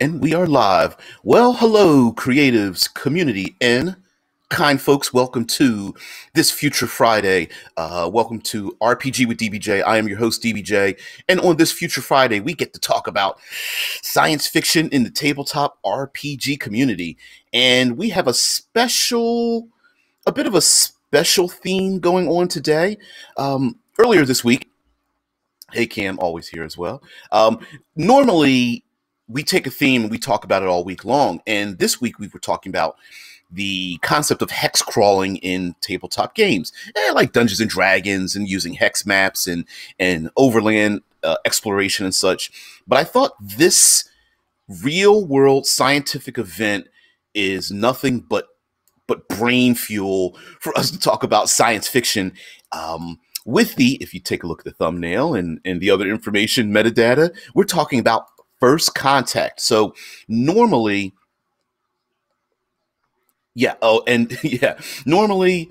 And we are live. Well, hello, creatives, community, and kind folks. Welcome to this Future Friday. Welcome to RPG with DBJ. I am your host, DBJ. And on this Future Friday, we get to talk about science fiction in the tabletop RPG community. And we have a bit of a special theme going on today. Earlier this week, hey Cam, always here as well. Normally, we take a theme and we talk about it all week long. And this week we were talking about the concept of hex crawling in tabletop games, like Dungeons and Dragons and using hex maps and overland exploration and such. But I thought this real world scientific event is nothing but brain fuel for us to talk about science fiction. If you take a look at the thumbnail and the other information metadata, we're talking about first contact. So normally, normally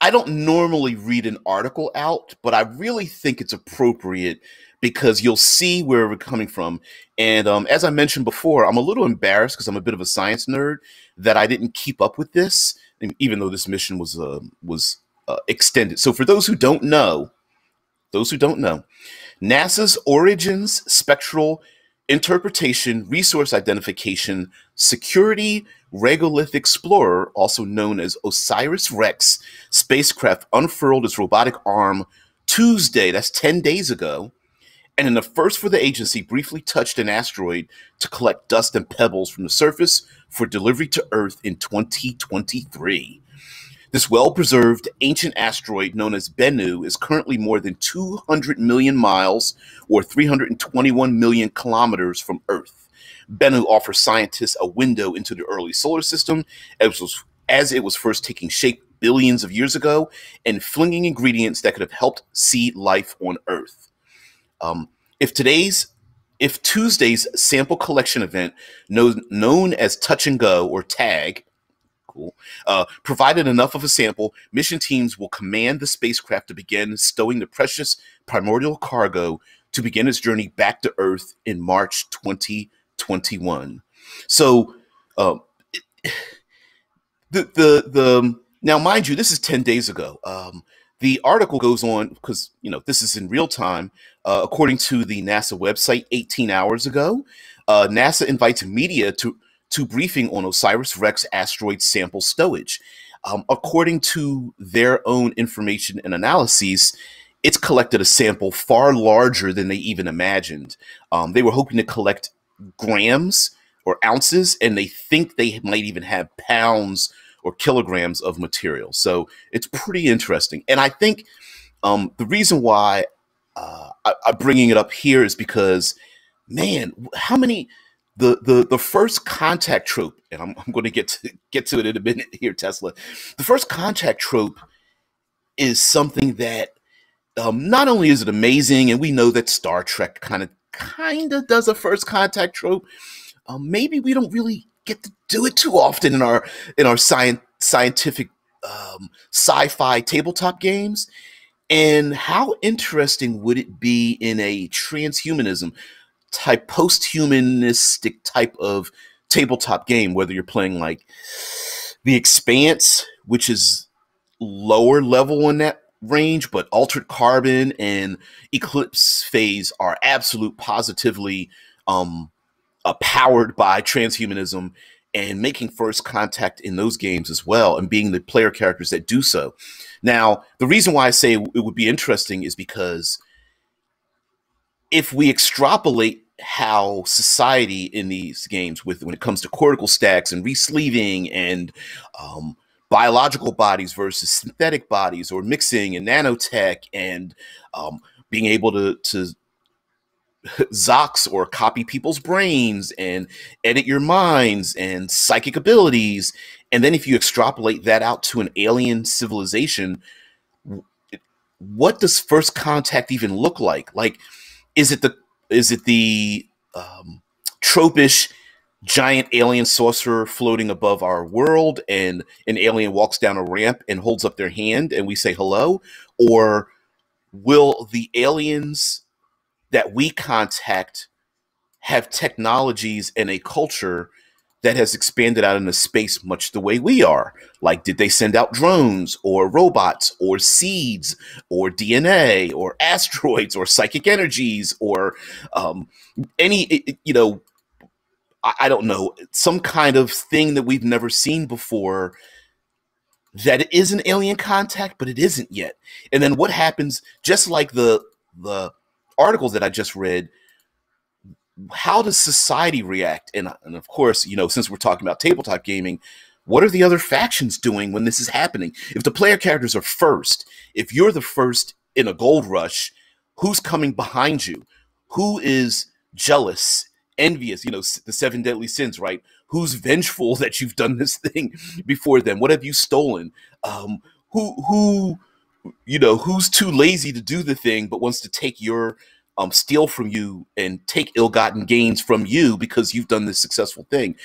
I don't normally read an article out, but I really think it's appropriate because you'll see where we're coming from. And as I mentioned before, I'm a little embarrassed because I'm a bit of a science nerd that I didn't keep up with this, even though this mission was extended. So for those who don't know, NASA's Origins Spectral Interpretation Resource Identification Security Regolith Explorer, also known as OSIRIS-REx spacecraft, unfurled its robotic arm Tuesday, that's 10 days ago, and in the first for the agency, briefly touched an asteroid to collect dust and pebbles from the surface for delivery to Earth in 2023. This well-preserved ancient asteroid known as Bennu is currently more than 200 million miles or 321 million kilometers from Earth. Bennu offers scientists a window into the early solar system as it was first taking shape billions of years ago and flinging ingredients that could have helped seed life on Earth. If Tuesday's sample collection event, known as Touch and Go or TAG, provided enough of a sample, mission teams will command the spacecraft to begin stowing the precious primordial cargo to begin its journey back to Earth in March 2021. So, now, mind you, this is 10 days ago. The article goes on because, this is in real time. According to the NASA website, 18 hours ago, NASA invites media to briefing on OSIRIS-REx asteroid sample stowage. According to their own information and analyses, it's collected a sample far larger than they even imagined. They were hoping to collect grams or ounces, and they think they might even have pounds or kilograms of material. So it's pretty interesting. And I think the reason why I'm bringing it up here is because, man, how many... The first contact trope, and I'm going to get to it in a minute here, Tesla. The first contact trope is something that not only is it amazing, and we know that Star Trek kind of does a first contact trope. Maybe we don't really get to do it too often in our scientific sci-fi tabletop games. And how interesting would it be in a transhumanism type, post-humanistic type of tabletop game, whether you're playing like the Expanse, which is lower level in that range, but Altered Carbon and Eclipse phase are absolute positively powered by transhumanism, and making first contact in those games as well, and being the player characters that do so. Now, the reason why I say it would be interesting is because if we extrapolate how society in these games, when it comes to cortical stacks and resleeving and biological bodies versus synthetic bodies, or mixing and nanotech, and being able to Zox or copy people's brains and edit your minds and psychic abilities, and then if you extrapolate that out to an alien civilization, what does first contact even look like? Like, is it the tropish giant alien sorcerer floating above our world, and an alien walks down a ramp and holds up their hand and we say hello? Or will the aliens that we contact have technologies and a culture that has expanded out into space much the way we are. Like, did they send out drones or robots or seeds or DNA or asteroids or psychic energies or any, I don't know, some kind of thing that we've never seen before that is an alien contact, but it isn't yet. And then what happens, just like the articles that I just read, how does society react? And of course, since we're talking about tabletop gaming, what are the other factions doing when this is happening? If the player characters are first, if you're the first in a gold rush, who's coming behind you? Who is jealous, envious? The seven deadly sins, right? Who's vengeful that you've done this thing before them? What have you stolen? Who's too lazy to do the thing but wants to take your steal from you and take ill-gotten gains from you because you've done this successful thing?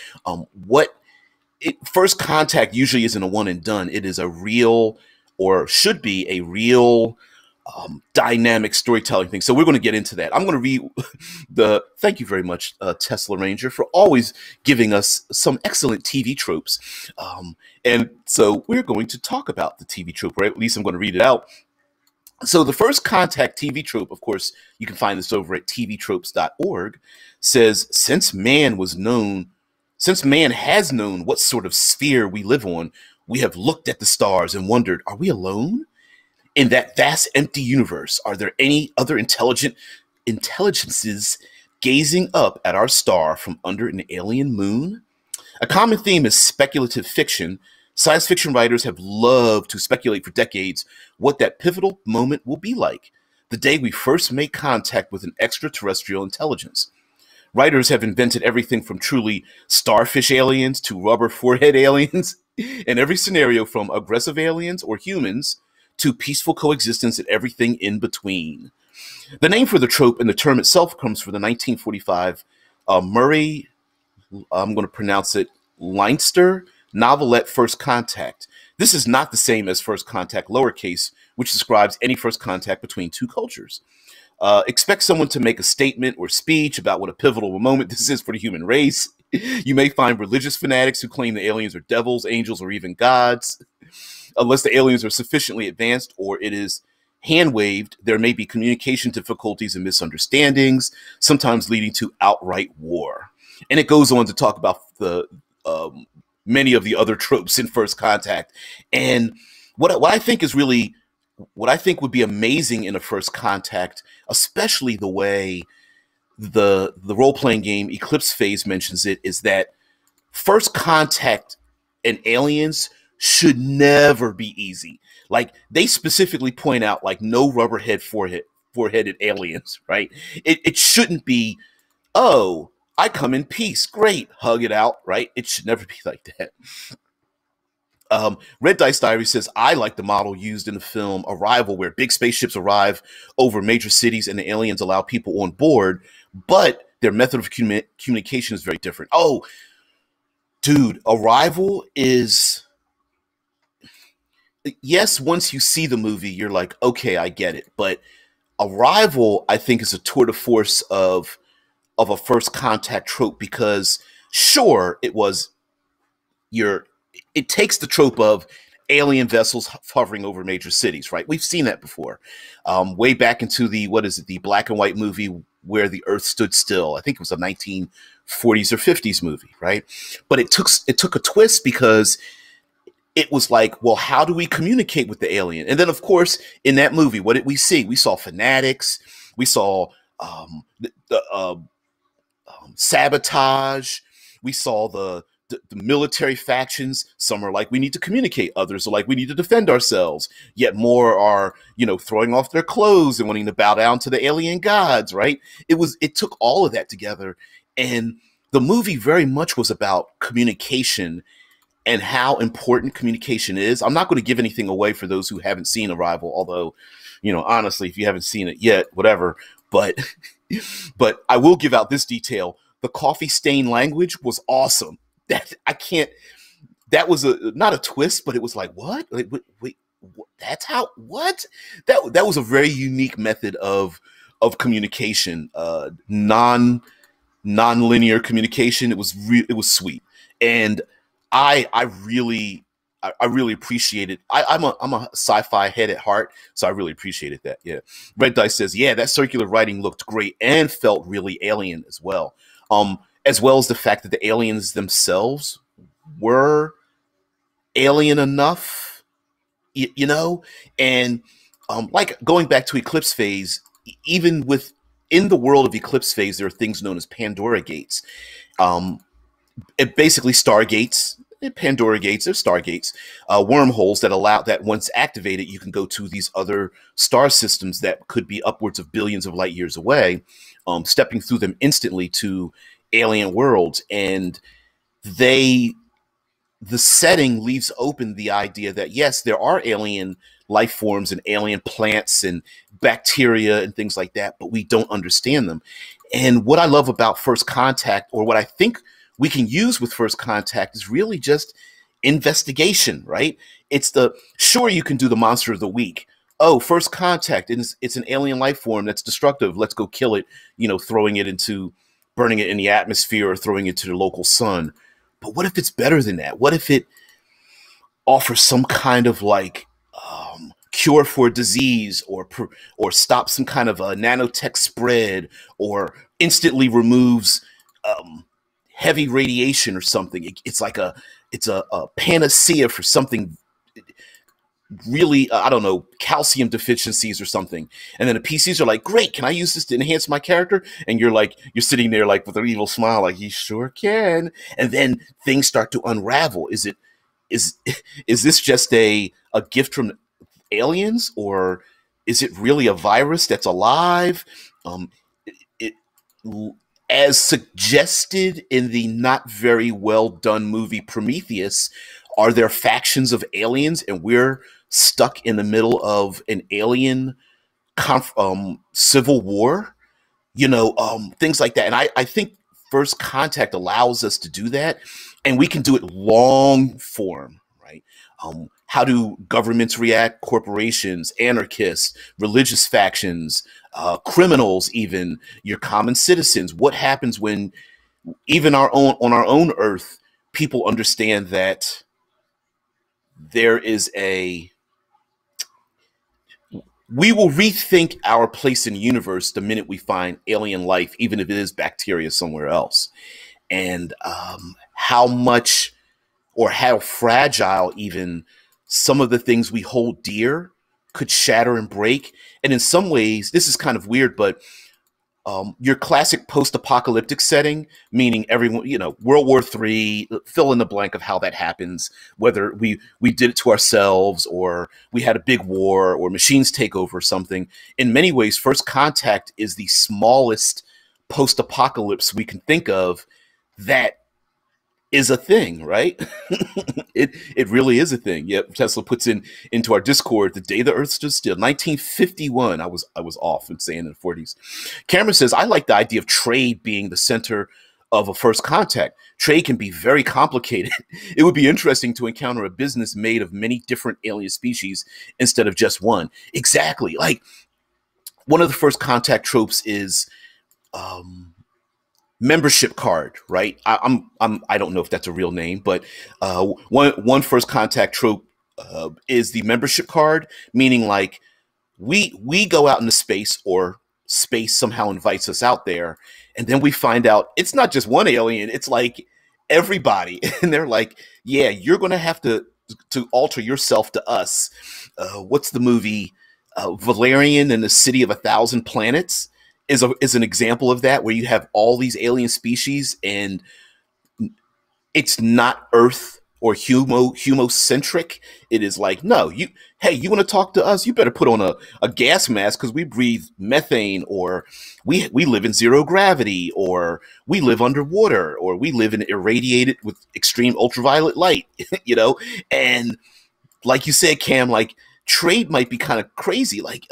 First contact usually isn't a one and done. It is a real, or should be a real, dynamic storytelling thing. So we're going to get into that. I'm going to read thank you very much, Tesla Ranger, for always giving us some excellent TV tropes. And so we're going to talk about the TV trope, or at least I'm going to read it out. So the first contact TV trope, of course, you can find this over at tvtropes.org, says, since man has known what sort of sphere we live on, we have looked at the stars and wondered, are we alone? In that vast empty universe, are there any other intelligences gazing up at our star from under an alien moon? A common theme is speculative fiction. Science fiction writers have loved to speculate for decades what that pivotal moment will be like, the day we first make contact with an extraterrestrial intelligence. Writers have invented everything from truly starfish aliens to rubber forehead aliens, in every scenario from aggressive aliens or humans to peaceful coexistence and everything in between. The name for the trope and the term itself comes from the 1945 Murray, I'm going to pronounce it, Leinster novelette First Contact. This is not the same as First Contact lowercase, which describes any first contact between two cultures. Expect someone to make a statement or speech about what a pivotal moment this is for the human race. You may find religious fanatics who claim the aliens are devils, angels, or even gods. Unless the aliens are sufficiently advanced or it is hand-waved, there may be communication difficulties and misunderstandings, sometimes leading to outright war. And it goes on to talk about the many of the other tropes in First Contact. And what I think would be amazing in a First Contact, especially the way the role-playing game Eclipse phase mentions it, is that First Contact and aliens should never be easy. Like, they specifically point out, like, no rubberhead foreheaded aliens, right? It shouldn't be, oh, I come in peace, great, hug it out, right? It should never be like that. Red Dice Diary says, I like the model used in the film Arrival, where big spaceships arrive over major cities and the aliens allow people on board, but their method of communication is very different. Oh, dude, Arrival is... Yes, once you see the movie, you're like, okay, I get it. But Arrival, I think, is a tour de force of a First Contact trope, because sure, it takes the trope of alien vessels hovering over major cities, right? We've seen that before. Way back into the black and white movie where the Earth stood still. I think it was a 1940s or 50s movie, right? But it took a twist, because it was like, well, how do we communicate with the alien? And then, of course, in that movie, what did we see? We saw fanatics. We saw sabotage. We saw the military factions. Some are like, we need to communicate. Others are like, we need to defend ourselves. Yet more are, throwing off their clothes and wanting to bow down to the alien gods, right? It took all of that together. And the movie very much was about communication and how important communication is. I'm not going to give anything away for those who haven't seen Arrival, although, honestly, if you haven't seen it yet, whatever. But I will give out this detail. The coffee stain language was awesome. That was not a twist, but it was like, what? Wait, that's how, what? That was a very unique method of of communication, non-linear communication. It was sweet, and I really I really appreciated. I'm a sci-fi head at heart, so I really appreciated that. Yeah, Red Dice says, yeah, that circular writing looked great and felt really alien as well as the fact that the aliens themselves were alien enough, you know, and like going back to Eclipse phase, even in the world of Eclipse phase, there are things known as Pandora gates. Um, it basically stargates, Pandora gates, or stargates, wormholes that allow that once activated, you can go to these other star systems that could be upwards of billions of light years away, stepping through them instantly to alien worlds. And they the setting leaves open the idea that yes, there are alien life forms and alien plants and bacteria and things like that, but we don't understand them. And what I love about First Contact, or what I think we can use with First Contact, is really just investigation, right? Sure, you can do the monster of the week. Oh, First Contact, it's an alien life form that's destructive. Let's go kill it, burning it in the atmosphere or throwing it to the local sun. But what if it's better than that? What if it offers some kind of cure for a disease, or stops some kind of a nanotech spread, or instantly removes heavy radiation or something? It's a panacea for something really, I don't know, calcium deficiencies or something. And then the PCs are like, great, can I use this to enhance my character? And you're sitting there like with an evil smile, like, you sure can. And then things start to unravel. Is this just a gift from aliens, or is it really a virus that's alive? It, as suggested in the not very well done movie Prometheus, are there factions of aliens and we're stuck in the middle of an alien civil war? Things like that. And I think First Contact allows us to do that, and we can do it long form, right? How do governments react? Corporations, anarchists, religious factions, criminals, even your common citizens. What happens when even on our own Earth, people understand that we will rethink our place in the universe the minute we find alien life, even if it is bacteria somewhere else. And how much, or how fragile even, some of the things we hold dear could shatter and break. And in some ways, this is kind of weird, but your classic post-apocalyptic setting, meaning everyone, World War III, fill in the blank of how that happens, whether we did it to ourselves, or we had a big war, or machines take over or something. In many ways, First Contact is the smallest post-apocalypse we can think of that is a thing, right? It really is a thing. Yep. Tesla puts into our Discord, the day the Earth stood still, 1951. I was off and saying in the 40s. Cameron says, I like the idea of trade being the center of a First Contact. Trade can be very complicated. It would be interesting to encounter a business made of many different alien species instead of just one. Exactly. Like, one of the First Contact tropes is membership card, right? I don't know if that's a real name, but one First Contact trope is the membership card, meaning like we go out into space, or space somehow invites us out there, and then we find out it's not just one alien, it's like everybody. And they're like, yeah, you're gonna have to alter yourself to us. What's the movie Valerian and the City of 1,000 Planets is an example of that, where you have all these alien species and it's not Earth or humocentric. It is like, no, you want to talk to us? You better put on a gas mask, because we breathe methane, or we live in zero gravity, or we live underwater, or we live in irradiated with extreme ultraviolet light, And like you said, Cam, like, trade might be kind of crazy. Like,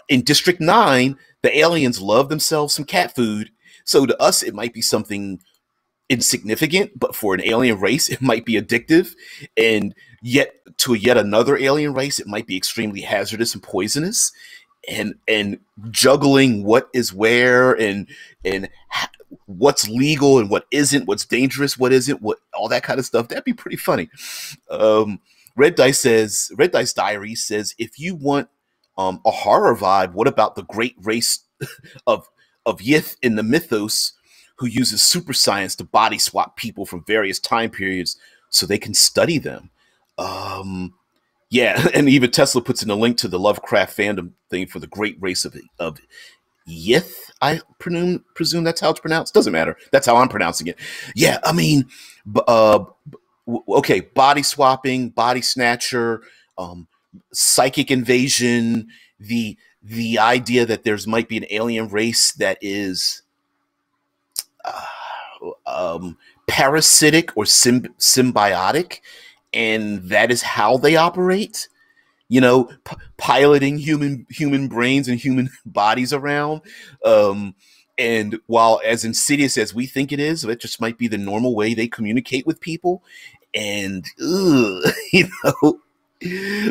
in District 9, the aliens love themselves some cat food. So to us, it might be something insignificant, but for an alien race, it might be addictive. And yet, to yet another alien race, it might be extremely hazardous and poisonous. and juggling what is where and what's legal and what isn't, what's dangerous, what isn't, what all that kind of stuff. That'd be pretty funny. Um, Red Dice Diary says, if you want a horror vibe, what about the great race of Yith in the mythos who uses super science to body swap people from various time periods so they can study them? Yeah, and even Tesla puts in a link to the Lovecraft fandom thing for the great race of Yith. I presume that's how it's pronounced. Doesn't matter. That's how I'm pronouncing it. Yeah, I mean, okay, body swapping, body snatcher, psychic invasion, the idea that there's might be an alien race that is parasitic or symbiotic, and that is how they operate. You know, piloting human brains and human bodies around. And while as insidious as we think it is, it just might be the normal way they communicate with people. And you know,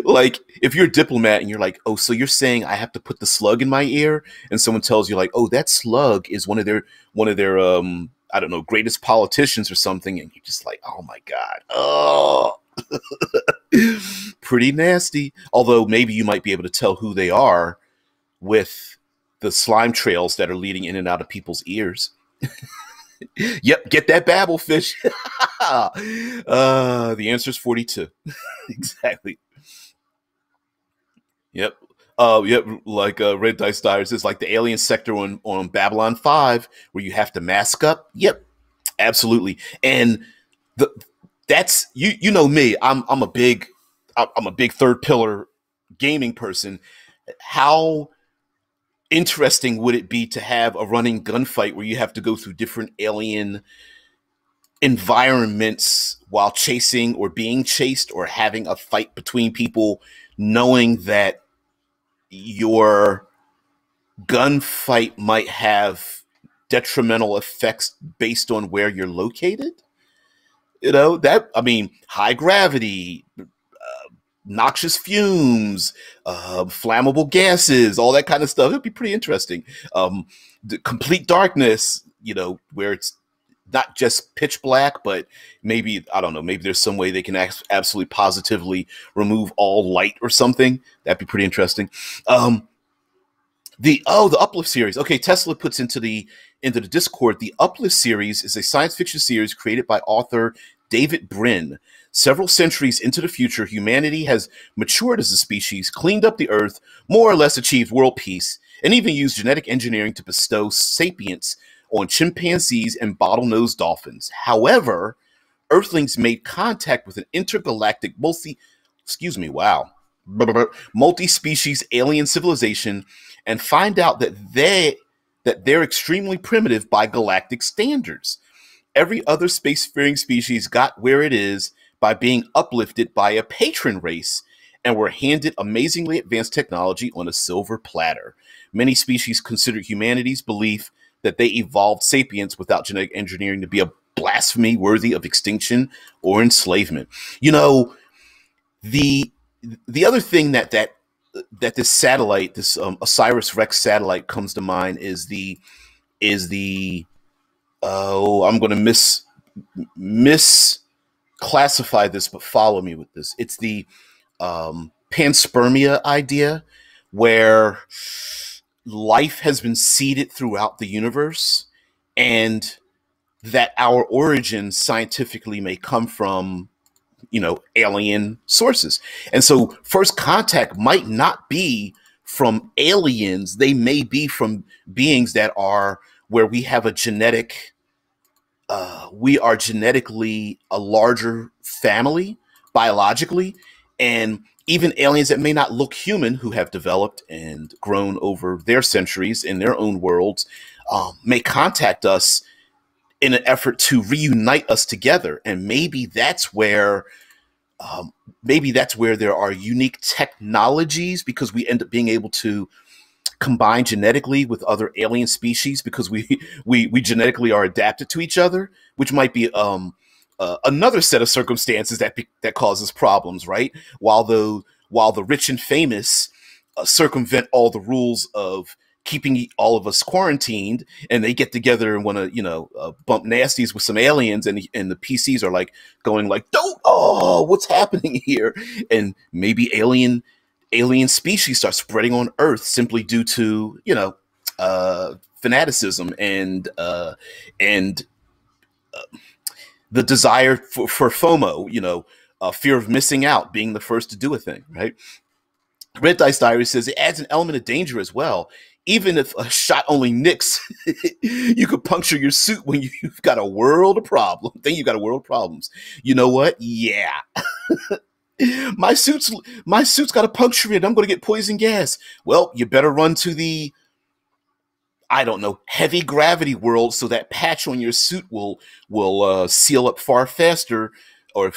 like if you're a diplomat and you're like, oh, so you're saying I have to put the slug in my ear, and someone tells you like, oh, that slug is one of their I don't know, greatest politicians or something, and you're just like, oh my god, oh. Pretty nasty. Although maybe you might be able to tell who they are with the slime trails that are leading in and out of people's ears. Yep, get that babble fish. The answer is 42. Exactly. Yep. Yep. Like Red Dice Dyers is like the alien sector on Babylon 5 where you have to mask up. Yep. Absolutely. And that's you know me. I'm a big third pillar gaming person. How interesting would it be to have a running gunfight where you have to go through different alien environments while chasing or being chased or having a fight between people, knowing that your gunfight might have detrimental effects based on where you're located? You know, that, I mean, high gravity, noxious fumes, flammable gases, all that kind of stuff. It'd be pretty interesting. The complete darkness, you know, where it's not just pitch black, but maybe, I don't know, maybe there's some way they can absolutely positively remove all light or something. That'd be pretty interesting. The Uplift series. Okay, Tesla puts into the Discord, the Uplift series is a science fiction series created by author David Brin. Several centuries into the future, humanity has matured as a species, cleaned up the earth, more or less achieved world peace, and even used genetic engineering to bestow sapience on chimpanzees and bottlenose dolphins. However, Earthlings made contact with an intergalactic multi-species alien civilization and find out that they're extremely primitive by galactic standards. Every other spacefaring species got where it is by being uplifted by a patron race and were handed amazingly advanced technology on a silver platter. Many species consider humanity's belief that they evolved sapience without genetic engineering to be a blasphemy worthy of extinction or enslavement. You know, the other thing that this satellite, this Osiris-Rex satellite, comes to mind is the I'm going to misclassify this, but follow me with this. It's the panspermia idea, where life has been seeded throughout the universe, and that our origins scientifically may come from, you know, alien sources. And so first contact might not be from aliens. They may be from beings that are where we have a genetic, we are genetically a larger family biologically, and even aliens that may not look human who have developed and grown over their centuries in their own worlds may contact us in an effort to reunite us together. And maybe that's where there are unique technologies, because we end up being able to combine genetically with other alien species because we genetically are adapted to each other, which might be another set of circumstances that causes problems, right? While the rich and famous circumvent all the rules of keeping all of us quarantined, and they get together and want to, bump nasties with some aliens, and the PCs are like going like, don't, oh, what's happening here? And maybe alien species start spreading on Earth simply due to fanaticism and the desire for FOMO, fear of missing out, being the first to do a thing, right? Red Dice Diary says it adds an element of danger as well. Even if a shot only nicks, you could puncture your suit when you've got a world of problems. Then you've got a world of problems. You know what? Yeah. my suit's got a puncture in it. I'm going to get poison gas. Well, you better run to the, I don't know, heavy gravity world, so that patch on your suit will seal up far faster. Or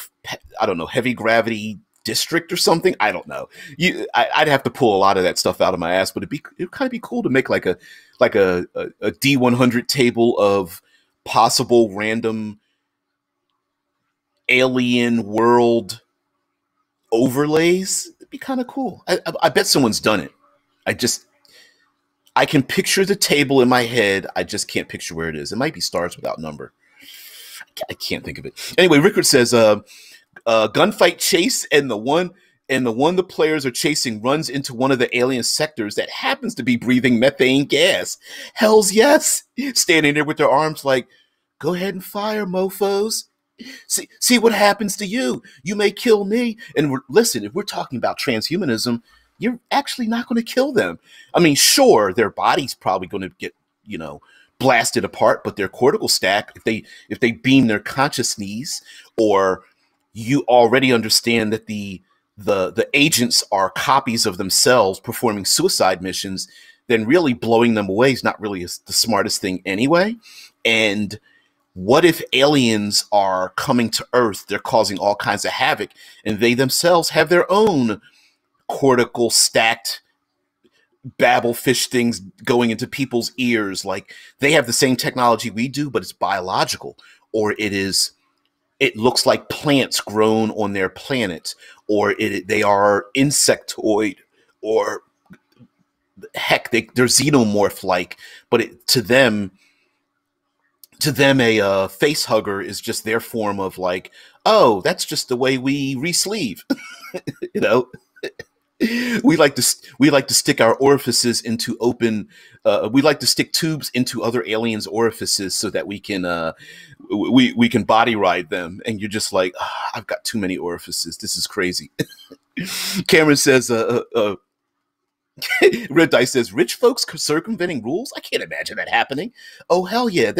I don't know, heavy gravity district or something. I don't know. I'd have to pull a lot of that stuff out of my ass, but it'd kind of be cool to make like a D100 table of possible random alien world overlays. It'd be kind of cool. I bet someone's done it. I can picture the table in my head. I just can't picture where it is. It might be Stars Without Number. I can't think of it. Anyway, Rickard says, gunfight chase, and the one the players are chasing runs into one of the alien sectors that happens to be breathing methane gas. Hells yes! Standing there with their arms like, go ahead and fire, mofos. See what happens to you. You may kill me. And listen, if we're talking about transhumanism, you're actually not going to kill them. I mean, sure, their body's probably going to get, blasted apart, but their cortical stack, if they beam their consciousness, or you already understand that the agents are copies of themselves performing suicide missions, then really blowing them away is not really the smartest thing anyway. And what if aliens are coming to Earth? They're causing all kinds of havoc, and they themselves have their own cortical stacked babblefish things going into people's ears. Like, they have the same technology we do, but it's biological, or it looks like plants grown on their planet, or they are insectoid, or heck, they're xenomorph like, but to them a face hugger is just their form of like, oh, that's just the way we re-sleeve. We like to stick our orifices into open. We like to stick tubes into other aliens' orifices so that we can body ride them. And you're just like, oh, I've got too many orifices. This is crazy. Cameron says, Red Dice says, rich folks circumventing rules. I can't imagine that happening. Oh hell yeah!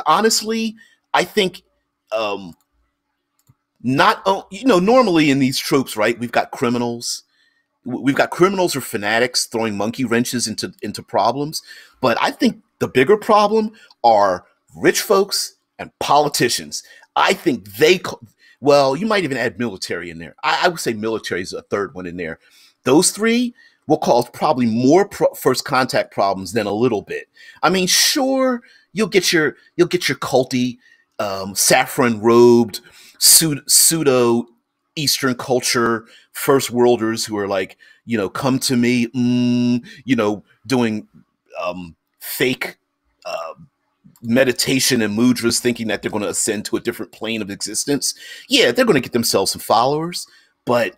Honestly, I think normally in these tropes, right? We've got criminals or fanatics throwing monkey wrenches into problems. But I think the bigger problem are rich folks and politicians. I think you might even add military in there. I would say military is a third one in there. Those three will cause probably more first contact problems than a little bit. I mean, sure, you'll get your culty, saffron robed, pseudo Eastern culture first worlders who are like, come to me, doing fake meditation and mudras, thinking that they're going to ascend to a different plane of existence. Yeah, they're going to get themselves some followers, but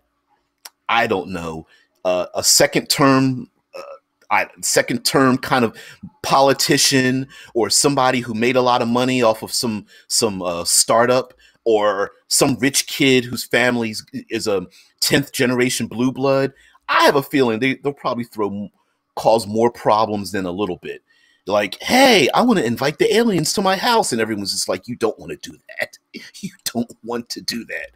I don't know. A second term kind of politician, or somebody who made a lot of money off of some startup, or some rich kid whose family is a 10th generation blue blood. I have a feeling they'll probably cause more problems than a little bit. Like, hey, I want to invite the aliens to my house. And everyone's just like, you don't want to do that. You don't want to do that.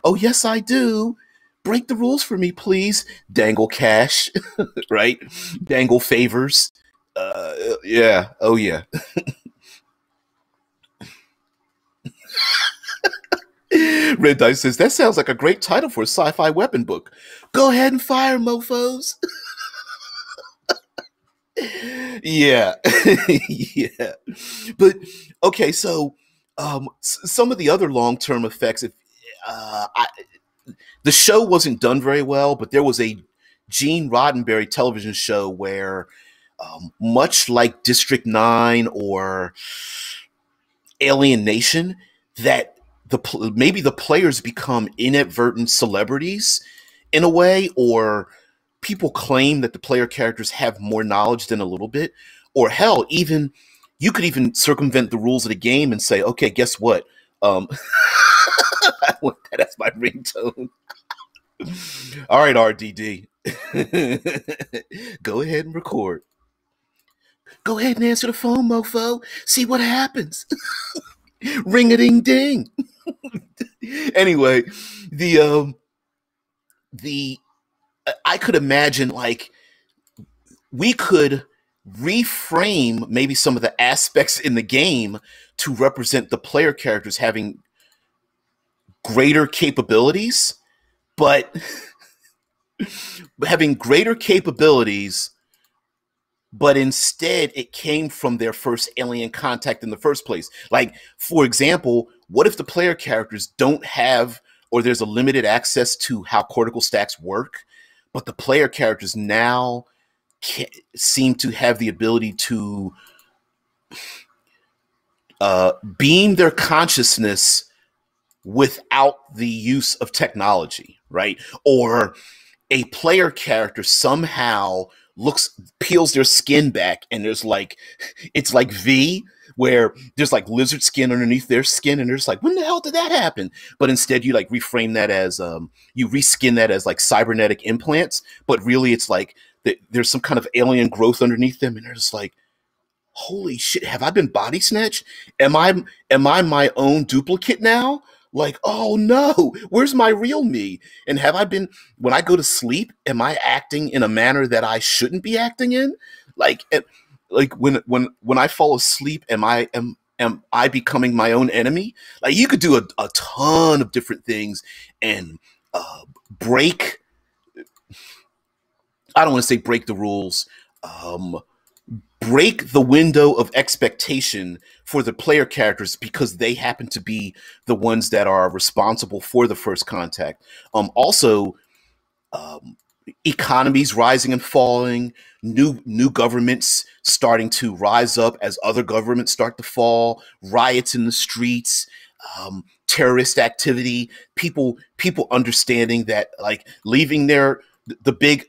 Oh, yes, I do. Break the rules for me, please. Dangle cash, right? Dangle favors. Yeah. Oh, yeah. Red Dice says, that sounds like a great title for a sci-fi weapon book. Go ahead and fire, mofos. Yeah. Yeah. But, okay, so some of the other long-term effects, the show wasn't done very well, but there was a Gene Roddenberry television show where, much like District 9 or Alien Nation, that maybe the players become inadvertent celebrities in a way, or people claim that the player characters have more knowledge than a little bit, or hell, even you could even circumvent the rules of the game and say, okay, guess what? I want that as my ringtone. All right, RDD. Go ahead and record. Go ahead and answer the phone, mofo. See what happens. Ring-a-ding-ding. Anyway, the I could imagine, like, we could reframe maybe some of the aspects in the game to represent the player characters having greater capabilities, but having greater capabilities, but instead it came from their first alien contact in the first place. Like, for example, what if the player characters don't have, or there's a limited access to how cortical stacks work, but the player characters now seem to have the ability to beam their consciousness without the use of technology, right? Or a player character somehow peels their skin back, and there's like, it's like V, where there's like lizard skin underneath their skin, and they're just like, when the hell did that happen? But instead you like reframe that as, you reskin that as like cybernetic implants, but really it's like there's some kind of alien growth underneath them, and they're just like, holy shit, have I been body snatched? Am I my own duplicate now? Like, oh no, where's my real me? And have I been, when I go to sleep, am I acting in a manner that I shouldn't be acting in? Like when I fall asleep, am I becoming my own enemy? Like, you could do a ton of different things and break, I don't want to say break the rules, break the window of expectation for the player characters because they happen to be the ones that are responsible for the first contact. Also, economies rising and falling, new governments starting to rise up as other governments start to fall, riots in the streets, terrorist activity, people understanding that, like, leaving the big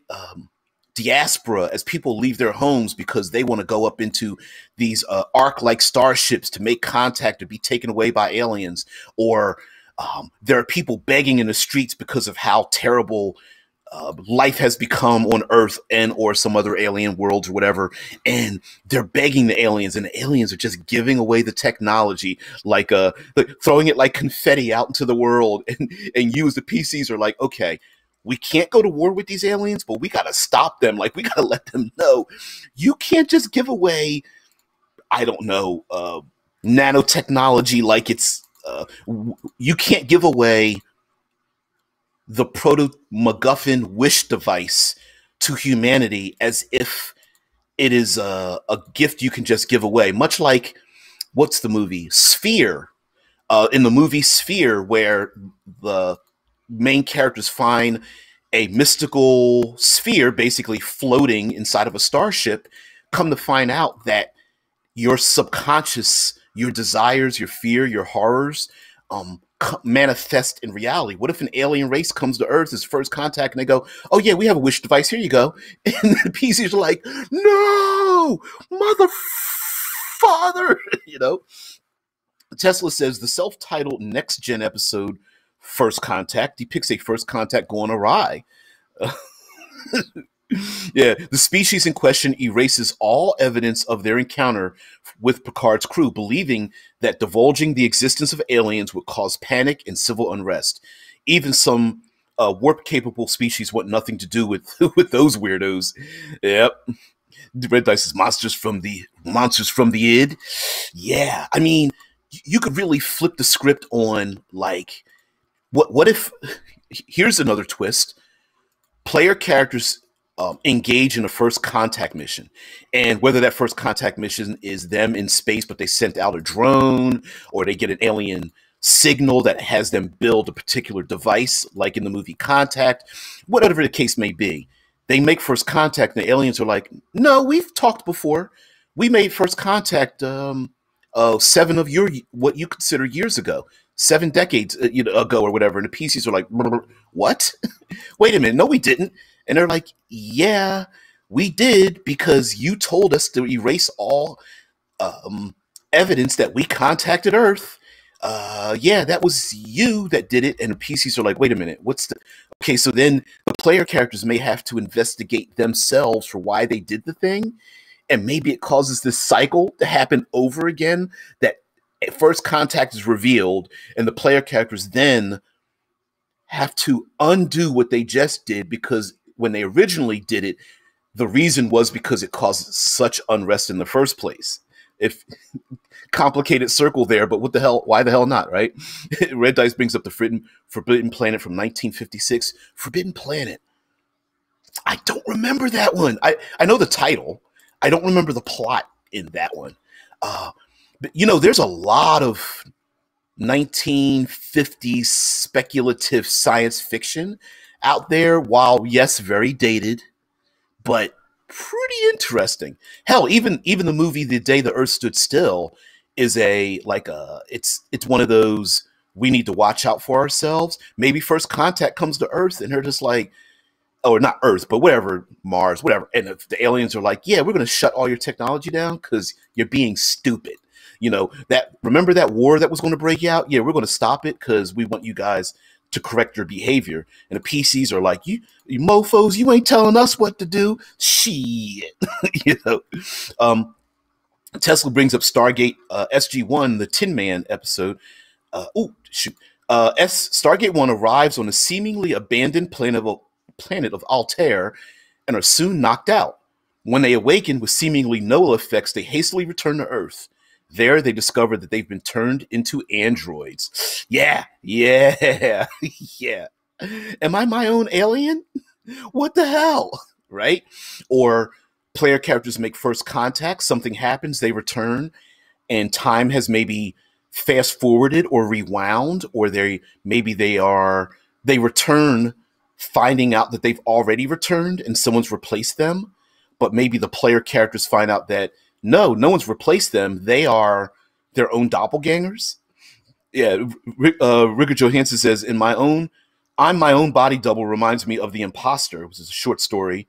diaspora, as people leave their homes because they want to go up into these ark-like starships to make contact or be taken away by aliens, or there are people begging in the streets because of how terrible life has become on Earth and or some other alien worlds or whatever, and they're begging the aliens, and the aliens are just giving away the technology, like throwing it like confetti out into the world, and you as the PCs are like, okay, we can't go to war with these aliens, but we got to stop them. Like, we got to let them know you can't just give away, I don't know, nanotechnology like it's, you can't give away the proto MacGuffin wish device to humanity as if it is a gift you can just give away. Much like, what's the movie? Sphere. In the movie Sphere, where the main characters find a mystical sphere basically floating inside of a starship, come to find out that your subconscious, your desires, your fear, your horrors, manifest in reality. What if an alien race comes to Earth as first contact and they go, oh yeah, we have a wish device, here you go. And the PCs are like, no, mother father, you know? Tesla says the self-titled next-gen episode, First Contact, depicts a first contact going awry. Yeah, the species in question erases all evidence of their encounter with Picard's crew, believing that divulging the existence of aliens would cause panic and civil unrest. Even some warp-capable species want nothing to do with with those weirdos. Yep. Red Dice is monsters from the id. Yeah, I mean, you could really flip the script on, like, what if, here's another twist, player characters engage in a first contact mission, and whether that first contact mission is them in space but they sent out a drone, or they get an alien signal that has them build a particular device like in the movie Contact, whatever the case may be, They make first contact, and the aliens are like, "No, we've talked before. We made first contact 7 of your what you consider years ago, 7 decades ago or whatever." And the PCs are like, "What? Wait a minute, no, we didn't." And they're like, "Yeah, we did because you told us to erase all um, evidence that we contacted Earth. Yeah, that was you that did it." And the PCs are like, "Wait a minute, what's the?" Okay, so then the player characters may have to investigate themselves for why they did the thing, and maybe it causes this cycle to happen over again. That at first contact is revealed, and the player characters then have to undo what they just did because when they originally did it, the reason was because it caused such unrest in the first place. If complicated circle there, but what the hell? Why the hell not, right? Red Dice brings up the Forbidden Planet from 1956. Forbidden Planet. I don't remember that one. I know the title. I don't remember the plot in that one. But there's a lot of 1950s speculative science fiction out there. While yes, very dated, but pretty interesting. Hell, even the movie The Day the Earth Stood Still is it's one of those we need to watch out for ourselves. Maybe first contact comes to Earth and they're just like, or not Earth, but whatever, Mars, whatever. And if the aliens are like, "Yeah, we're going to shut all your technology down because you're being stupid." Remember that war that was going to break out? Yeah, we're going to stop it because we want you guys to correct your behavior. And the PCs are like, you mofos, you ain't telling us what to do. Shit. you know. Tesla brings up Stargate SG-1, the Tin Man episode. Stargate 1 arrives on a seemingly abandoned planet of Altair and are soon knocked out. When they awaken with seemingly no effects, they hastily return to Earth. There, they discover that they've been turned into androids. Yeah. Yeah. Am I my own alien? What the hell? Right? Or player characters make first contact, something happens, they return, and time has maybe fast forwarded or rewound, or they return finding out that they've already returned and someone's replaced them. But maybe the player characters find out that no one's replaced them. They are their own doppelgangers. Yeah, Ricker Johansson says, I'm my own body double reminds me of The Imposter, which is a short story.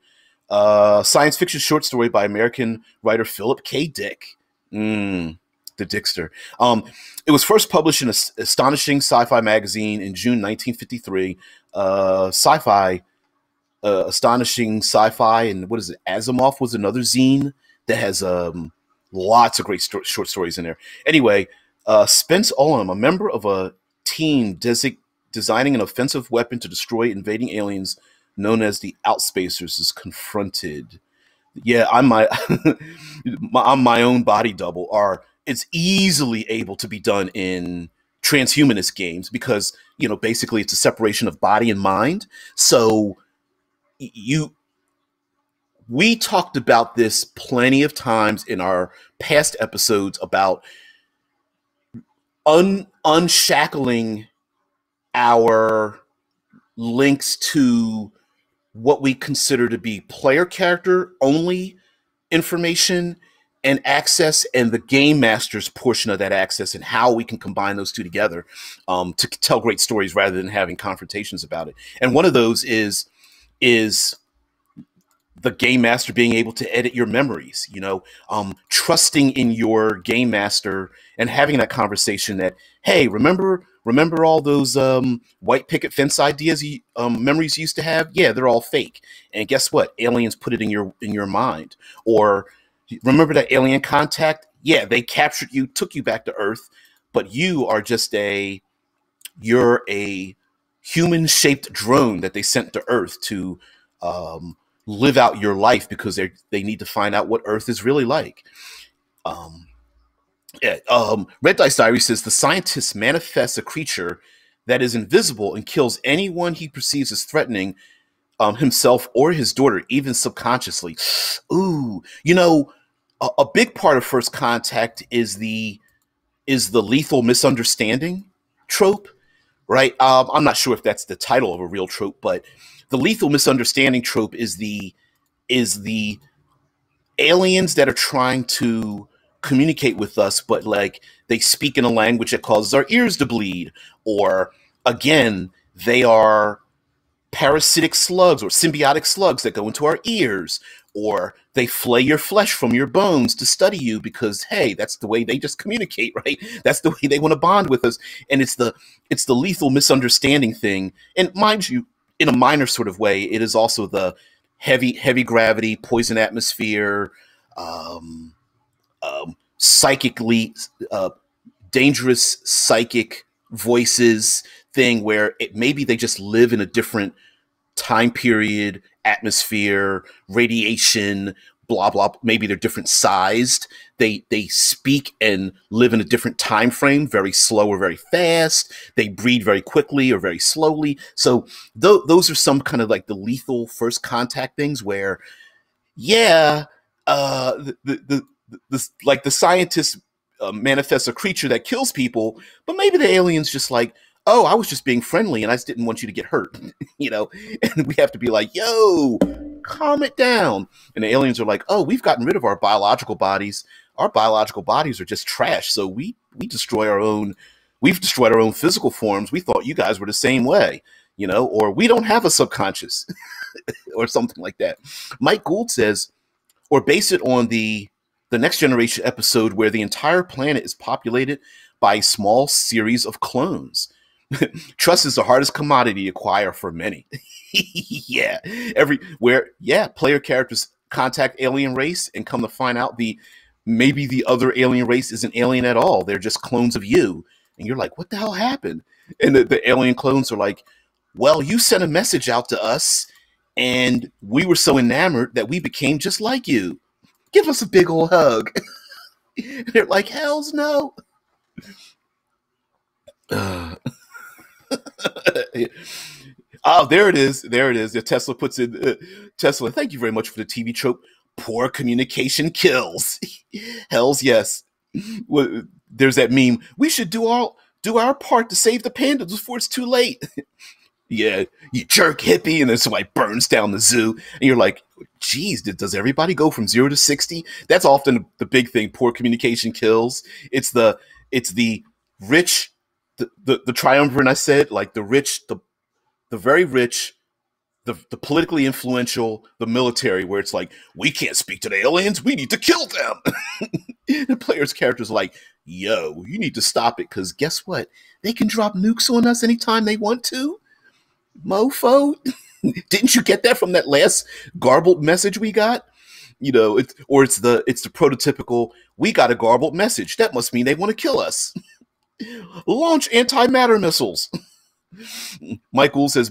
Science fiction short story by American writer Philip K. Dick. The Dickster. It was first published in Astonishing Sci-Fi magazine in June 1953. Astonishing Sci-Fi, and what is it? Asimov was another zine that has lots of great short stories in there. Anyway, Spence Olam, a member of a team designing an offensive weapon to destroy invading aliens known as the Outspacers, is confronted. Yeah, I'm my own body double. It's easily able to be done in transhumanist games because basically it's a separation of body and mind. So we talked about this plenty of times in our past episodes about unshackling our links to what we consider to be player character only information and access, and the game master's portion of that access, and how we can combine those two together to tell great stories rather than having confrontations about it. And one of those is the game master being able to edit your memories, trusting in your game master and having that conversation that, hey, remember all those white picket fence ideas, memories you used to have? Yeah, they're all fake. And guess what? Aliens put it in your mind. Or remember that alien contact? Yeah, they captured you, took you back to Earth, but you're a human-shaped drone that they sent to Earth to live out your life because they need to find out what Earth is really like. Red Dice Diary says the scientist manifests a creature that is invisible and kills anyone he perceives as threatening himself or his daughter, even subconsciously. Ooh, a big part of First Contact is the lethal misunderstanding trope, right? I'm not sure if that's the title of a real trope, but the lethal misunderstanding trope is the aliens that are trying to communicate with us, but like they speak in a language that causes our ears to bleed, or again, they are parasitic slugs or symbiotic slugs that go into our ears, or they flay your flesh from your bones to study you because hey, that's the way they just communicate, right? That's the way they want to bond with us. And it's the lethal misunderstanding thing. And mind you, in a minor sort of way, it is also the heavy gravity, poison atmosphere, um, psychically dangerous psychic voices thing where maybe they just live in a different time period, atmosphere, radiation, blah blah. Maybe they're different sized. They speak and live in a different time frame, very slow or very fast. They breed very quickly or very slowly. So those are some kind of like the lethal first contact things where, yeah, like the scientist manifests a creature that kills people, but maybe the alien's just like, oh, I was just being friendly and I just didn't want you to get hurt, you know? And we have to be like, yo, calm it down. And the aliens are like, oh, we've gotten rid of our biological bodies. Our biological bodies are just trash. So we've destroyed our own physical forms. We thought you guys were the same way, you know, or we don't have a subconscious or something like that. Mike Gould says, or base it on the Next Generation episode where the entire planet is populated by a small series of clones. Trust is the hardest commodity to acquire for many. Yeah, player characters contact alien race and come to find out maybe the other alien race isn't alien at all. They're just clones of you. And you're like, what the hell happened? And the alien clones are like, well, you sent a message out to us and we were so enamored that we became just like you. Give us a big old hug. They're like, hells no. Oh, there it is. The Tesla puts in Tesla. Thank you very much for the TV trope. Poor communication kills. Hells yes. Well, there's that meme. We should do our part to save the pandas before it's too late. Yeah, you jerk hippie, and then somebody burns down the zoo, and you're like, geez, does everybody go from 0 to 60? That's often the big thing. Poor communication kills. It's the rich, the triumvirate I said, like the rich, the very rich, the politically influential, the military, where it's like, we can't speak to the aliens, we need to kill them. The player's character's like, yo, you need to stop it, because guess what? They can drop nukes on us anytime they want to. Mofo. Didn't you get that from that last garbled message we got? You know, it's the prototypical, we got a garbled message. That must mean they want to kill us. Launch antimatter missiles. Michael says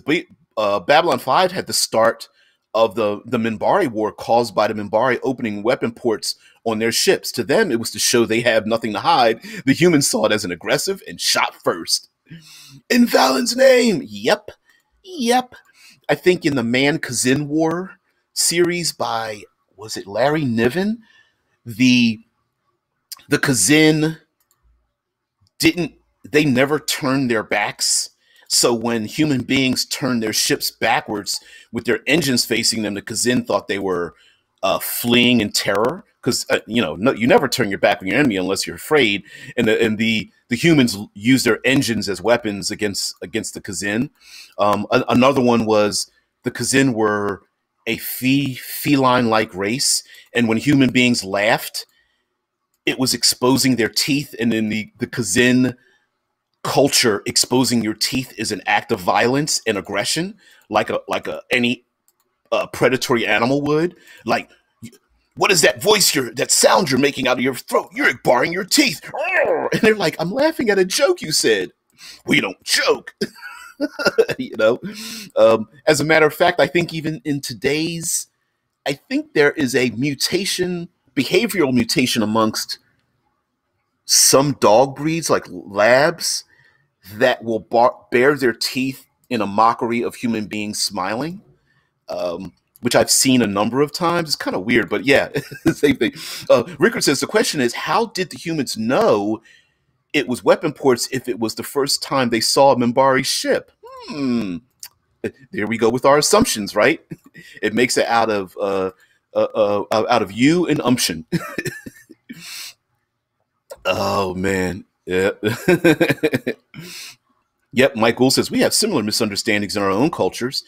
Babylon 5 had the start of the Minbari war caused by the Minbari opening weapon ports on their ships. To them, it was to show they have nothing to hide. The humans saw it as an aggressive and shot first. In Valen's name! Yep. I think in the Man-Kazin War series by, was it Larry Niven? The Kazin they never turned their backs. So when human beings turned their ships backwards with their engines facing them, the Kazin thought they were fleeing in terror. Because, you never turn your back on your enemy unless you're afraid. And the humans use their engines as weapons against the Kazin. Another one was the Kazin were a feline-like race. And when human beings laughed, it was exposing their teeth. And in the Kazin culture, exposing your teeth is an act of violence and aggression, like any predatory animal would. Like, what is that voice that sound you're making out of your throat? You're baring your teeth. And they're like, I'm laughing at a joke you said. We don't joke. As a matter of fact, I think even in today's, I think there is a behavioral mutation amongst some dog breeds, like labs, that will bare their teeth in a mockery of human beings smiling. Which I've seen a number of times. It's kind of weird, but yeah, same thing. Rickard says, the question is, how did the humans know it was weapon ports if it was the first time they saw a Minbari ship? There we go with our assumptions, right? It makes it out of you and umption. Oh man, yeah. Yep. Mike Gould says we have similar misunderstandings in our own cultures.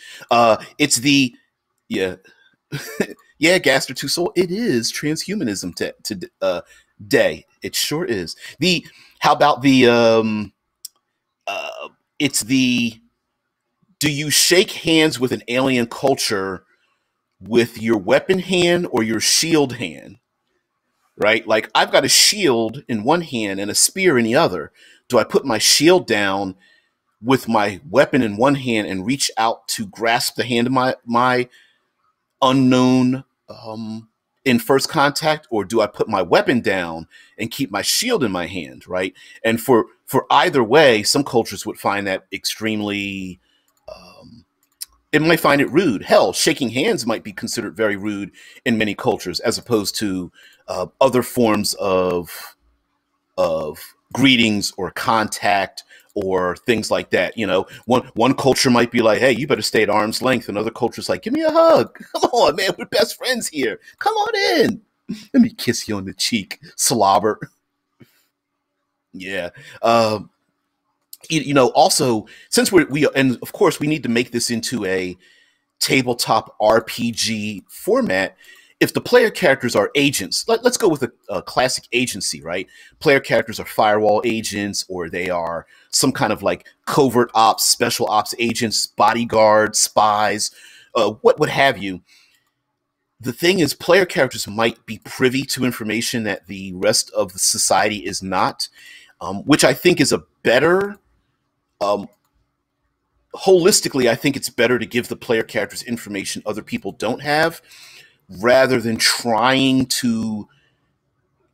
It's the yeah, yeah, Gaster Two Soul. It is transhumanism day. It sure is. The How about the it's the do you shake hands with an alien culture with your weapon hand or your shield hand? Right? Like I've got a shield in one hand and a spear in the other. Do I put my shield down with my weapon in one hand and reach out to grasp the hand of my unknown in first contact, or do I put my weapon down and keep my shield in my hand, right? And for either way, some cultures would find that extremely it might find it rude. Hell, shaking hands might be considered very rude in many cultures, as opposed to other forms of greetings or contact or things like that. You know, one culture might be like, "Hey, you better stay at arm's length," and other cultures like, "Give me a hug. Come on, man, we're best friends here. Come on in. Let me kiss you on the cheek, slobber." Yeah. Also, since we and of course we need to make this into a tabletop RPG format. If the player characters are agents, let's go with a classic agency, right? Player characters are firewall agents, or they are some kind of like covert ops, special ops agents, bodyguards, spies, what have you. The thing is, player characters might be privy to information that the rest of the society is not, which I think is a better um, holistically, I think it's better to give the player characters information other people don't have rather than trying to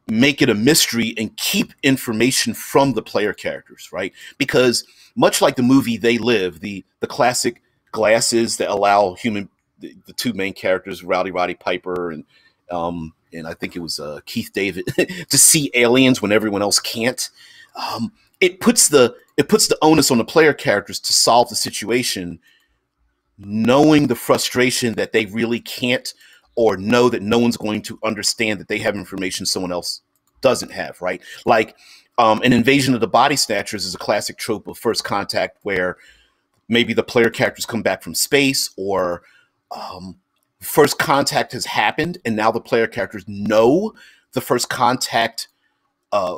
make it a mystery and keep information from the player characters, right? Because much like the movie They Live, the classic glasses that allow the two main characters, Roddy Piper and I think it was Keith David, to see aliens when everyone else can't. It puts the onus on the player characters to solve the situation, knowing the frustration that they really can't, or know that no one's going to understand that they have information someone else doesn't have, right? Like an invasion of the body snatchers is a classic trope of first contact where maybe the player characters come back from space, or first contact has happened and now the player characters know the first contact uh,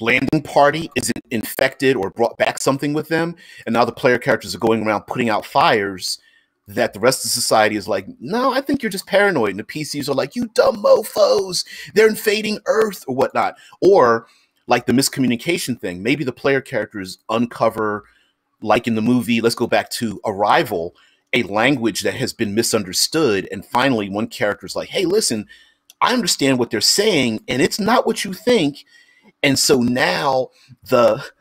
landing party is infected or brought back something with them, and now the player characters are going around putting out fires that the rest of society is like, no, I think you're just paranoid. And the PCs are like, you dumb mofos, they're invading Earth or whatnot. Or like the miscommunication thing, maybe the player characters uncover, like in the movie, let's go back to Arrival, a language that has been misunderstood. And finally, one character is like, hey, listen, I understand what they're saying, and it's not what you think. And so now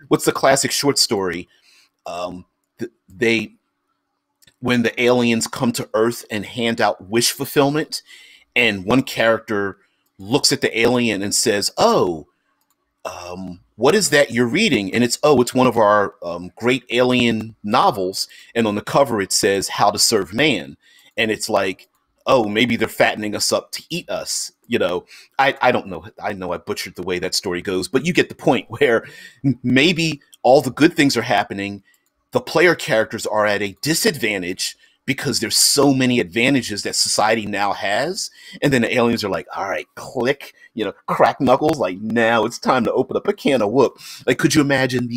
what's the classic short story? They When the aliens come to Earth and hand out wish fulfillment, and one character looks at the alien and says, "Oh, what is that you're reading?" And it's one of our great alien novels. And on the cover it says "How to Serve Man," and it's like, oh, maybe they're fattening us up to eat us. I don't know. I know I butchered the way that story goes, but you get the point, where maybe all the good things are happening. The player characters are at a disadvantage because there's so many advantages that society now has. And then the aliens are like, all right, click, crack knuckles. Like, now it's time to open up a can of whoop. Like, could you imagine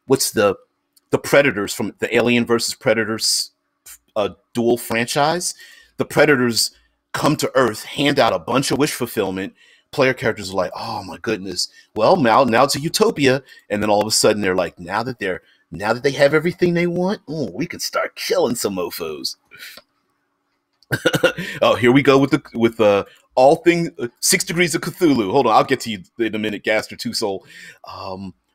what's the Predators from the Alien versus Predators dual franchise? The Predators come to Earth, hand out a bunch of wish fulfillment. Player characters are like, oh my goodness. Well, now it's a utopia. And then all of a sudden they're like, now that they have everything they want, we can start killing some mofos. Oh, here we go with all things 6 Degrees of Cthulhu. Hold on, I'll get to you in a minute, Gaster Two Soul.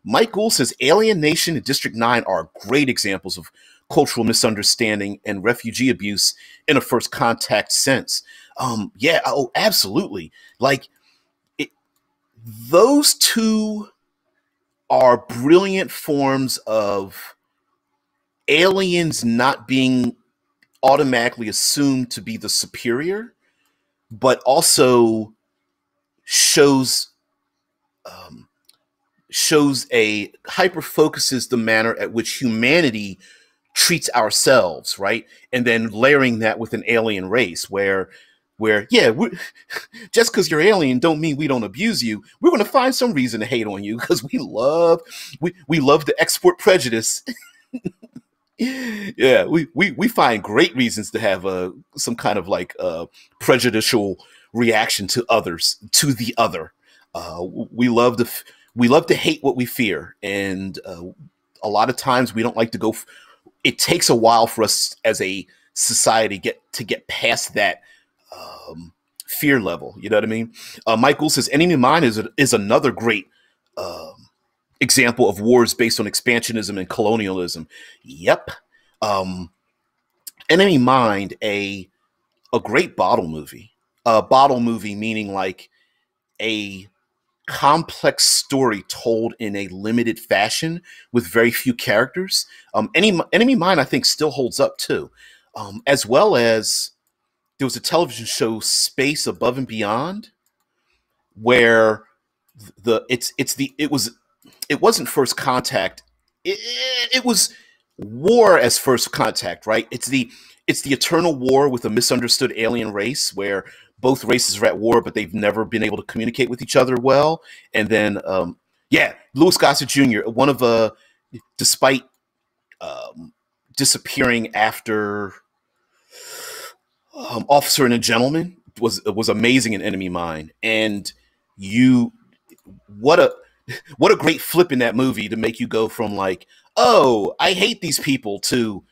Mike Gould says Alien Nation and District 9 are great examples of cultural misunderstanding and refugee abuse in a first contact sense. Yeah, oh, absolutely. Like, those two are brilliant forms of aliens not being automatically assumed to be the superior, but also shows um, shows a hyper focuses the manner at which humanity treats ourselves, right? And then layering that with an alien race where yeah, just because you're alien don't mean we don't abuse you. We're going to find some reason to hate on you because we love to export prejudice. Yeah, we find great reasons to have some kind of like prejudicial reaction to others, to the other. We love to we love to hate what we fear, and a lot of times we don't like to go. It takes a while for us as a society get past that fear level. You know what I mean? Michael says, "Enemy Mine is another great example of wars based on expansionism and colonialism." Yep. Um, Enemy Mind, a great bottle movie. A bottle movie meaning like a complex story told in a limited fashion with very few characters. Enemy Mine, I think, still holds up too, as well as there was a television show, Space Above and Beyond, where it wasn't First Contact. It was war as First Contact, right? It's the eternal war with a misunderstood alien race where both races are at war, but they've never been able to communicate with each other well. And then, yeah, Louis Gossett Jr., one of despite disappearing after Officer and a Gentleman, was amazing in Enemy Mine. And you, what a what a great flip in that movie to make you go from like, oh, I hate these people to,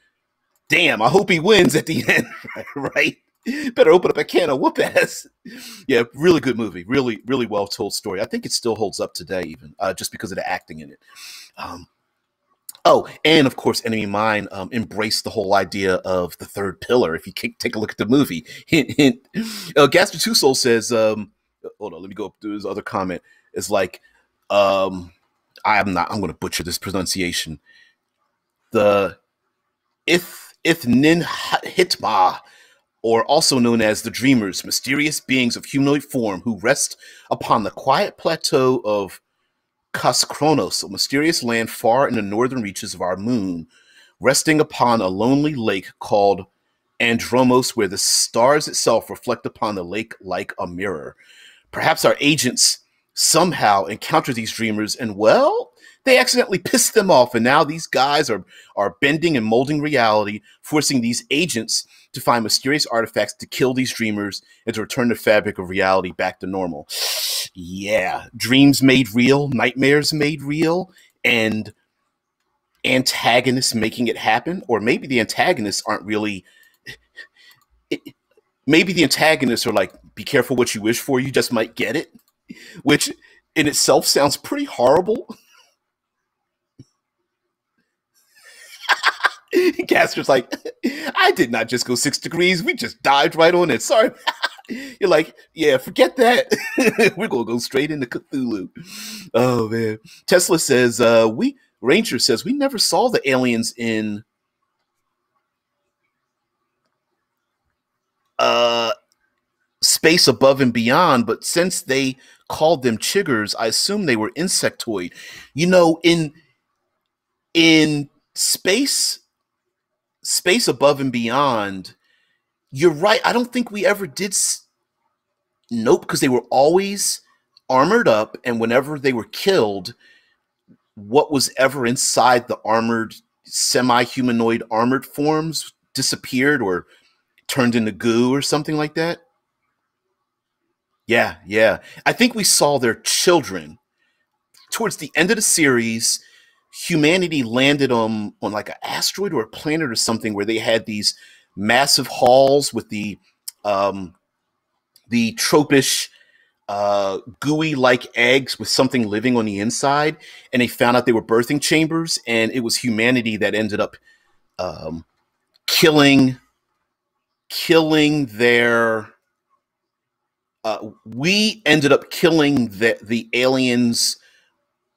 damn, I hope he wins at the end, right? Better open up a can of whoop ass. Yeah, really good movie. Really, really well told story. I think it still holds up today, even just because of the acting in it. Um, oh, and of course, Enemy Mine embraced the whole idea of the third pillar. If you take a look at the movie, hint, hint. Gaspar Two Soul says, hold on, let me go up to his other comment. It's like, um, I'm going to butcher this pronunciation. The Ith Nin Hitma, or also known as the Dreamers, mysterious beings of humanoid form who rest upon the quiet plateau of Kas a mysterious land far in the northern reaches of our moon, resting upon a lonely lake called Andromos, where the stars itself reflect upon the lake like a mirror. Perhaps our agents somehow encounter these dreamers and, well, they accidentally piss them off, and now these guys are bending and molding reality, forcing these agents to find mysterious artifacts to kill these dreamers and to return the fabric of reality back to normal. Yeah, dreams made real, nightmares made real, and antagonists making it happen. Or maybe the antagonists aren't really... maybe the antagonists are like, be careful what you wish for, you just might get it, which in itself sounds pretty horrible. Castor's like, I did not just go 6 degrees. We just dived right on it. Sorry. You're like, yeah, forget that. We're going to go straight into Cthulhu. Oh, man. Tesla says, Ranger says, we never saw the aliens in Space Above and Beyond, but since they called them chiggers, I assume they were insectoid. You know, in Space Above and Beyond, you're right. I don't think we ever did. Nope, because they were always armored up, and whenever they were killed, what was ever inside the armored, semi-humanoid armored forms disappeared or turned into goo or something like that. Yeah, yeah. I think we saw their children towards the end of the series. Humanity landed on like an asteroid or a planet or something where they had these massive halls with the tropish gooey like eggs with something living on the inside, and they found out they were birthing chambers, and it was humanity that ended up um, killing their we ended up killing the aliens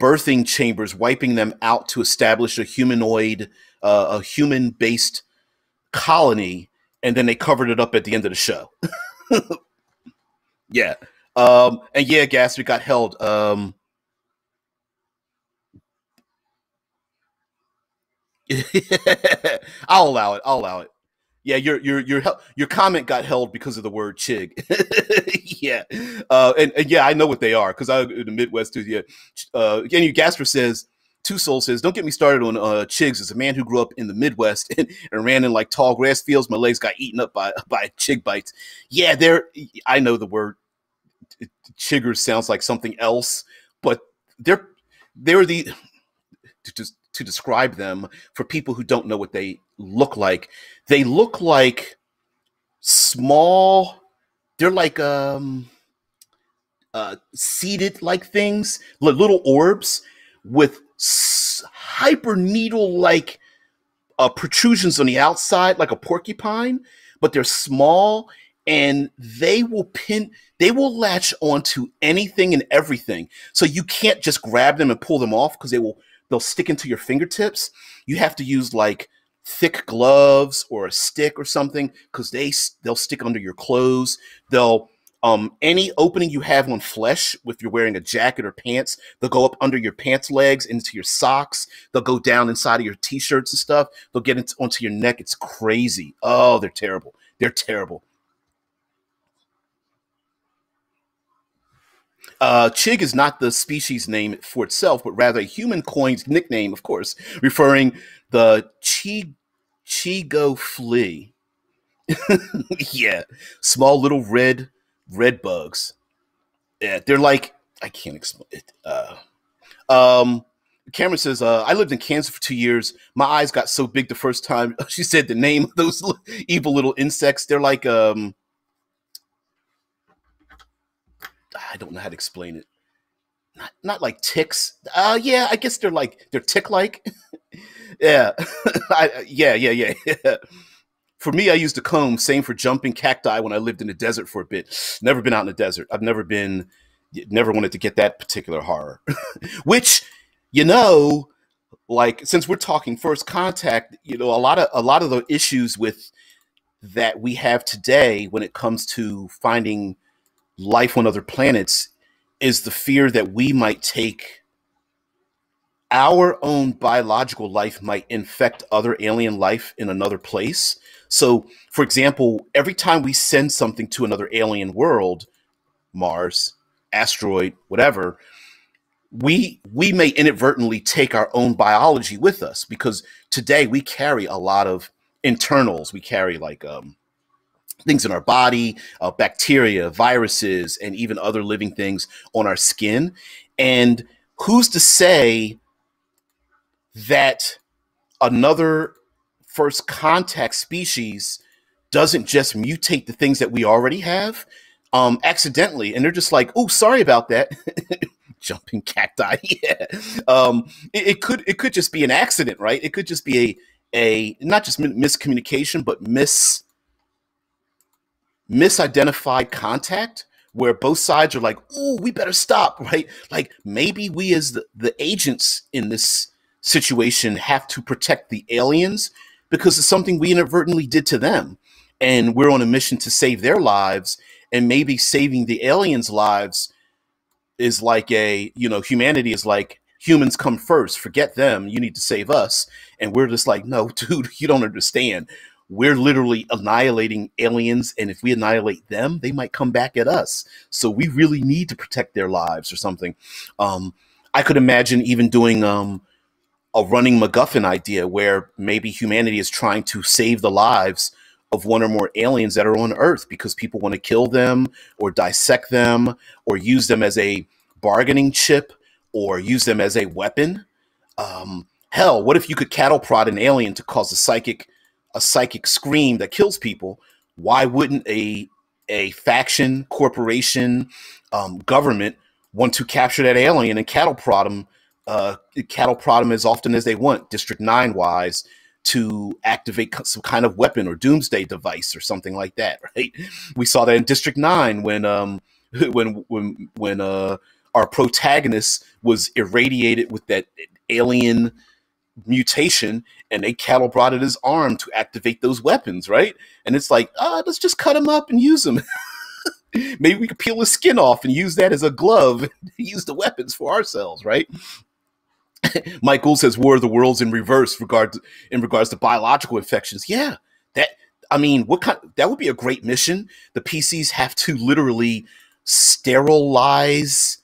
birthing chambers, wiping them out to establish a humanoid a human-based colony, and then they covered it up at the end of the show. Yeah. And yeah, Gatsby got held. I'll allow it. I'll allow it. Yeah, your comment got held because of the word chig. Yeah, and yeah, I know what they are because I in the Midwest too. Yeah, again, Gasper says. Two Soul says, "Don't get me started on chigs. As a man who grew up in the Midwest and ran in like tall grass fields, my legs got eaten up by chig bites. Yeah, I know the word chiggers sounds like something else, but they're they're the to describe them for people who don't know what they look like. They look like small. They're like seeded like things, little orbs with hyper needle like protrusions on the outside, like a porcupine, but they're small and they will latch onto anything and everything. So you can't just grab them and pull them off because they'll stick into your fingertips. You have to use like thick gloves or a stick or something because they'll stick under your clothes. They'll any opening you have on flesh, if you're wearing a jacket or pants, they'll go up under your pants legs into your socks. They'll go down inside of your t-shirts and stuff. They'll get onto your neck. It's crazy. Oh, they're terrible. They're terrible. Chig is not the species name for itself, but rather a human coined nickname, of course, referring the Chigo flea. Yeah, small little red bugs. Yeah, they're like I can't explain it. Um, Cameron says, I lived in Kansas for 2 years. My eyes got so big the first time. She said the name of those evil little insects. They're like I don't know how to explain it. Not like ticks. Yeah, I guess they're tick-like. Yeah. Yeah. For me, I used a comb. Same for jumping cacti when I lived in the desert for a bit. Never been out in the desert. Never wanted to get that particular horror. Which, you know, like since we're talking first contact, a lot of the issues with that we have today when it comes to finding life on other planets is the fear that we might take our own biological life might infect other alien life in another place. So, for example, every time we send something to another alien world, Mars, asteroid, whatever, we may inadvertently take our own biology with us because today we carry a lot of internals. We carry like things in our body, bacteria, viruses, and even other living things on our skin. And who's to say that another first contact species doesn't just mutate the things that we already have accidentally, and they're just like, oh, sorry about that. Jumping cacti. Yeah. It could just be an accident, right? It could just be a not just miscommunication, but misidentified contact where both sides are like, oh, we better stop, right? Like maybe we as the agents in this situation have to protect the aliens because it's something we inadvertently did to them. And we're on a mission to save their lives. And maybe saving the aliens' lives is like humanity is like, humans come first, forget them, you need to save us. And we're just like, no, dude, you don't understand. We're literally annihilating aliens, and if we annihilate them, they might come back at us. So we really need to protect their lives or something. I could imagine even doing a running MacGuffin idea where maybe humanity is trying to save the lives of one or more aliens that are on Earth because people want to kill them or dissect them or use them as a bargaining chip or use them as a weapon. Hell, what if you could cattle prod an alien to cause a psychic scream that kills people? Why wouldn't a faction, corporation, government want to capture that alien and cattle prod them as often as they want, District 9 wise, to activate some kind of weapon or doomsday device or something like that, right? We saw that in District 9 when our protagonist was irradiated with that alien mutation and they cattle prodded his arm to activate those weapons, right? And it's like, let's just cut him up and use him. Maybe we could peel his skin off and use that as a glove and use the weapons for ourselves, right? Mike Gould says War of the Worlds in reverse in regards to biological infections. Yeah, that I mean, that would be a great mission. The PCs have to literally sterilize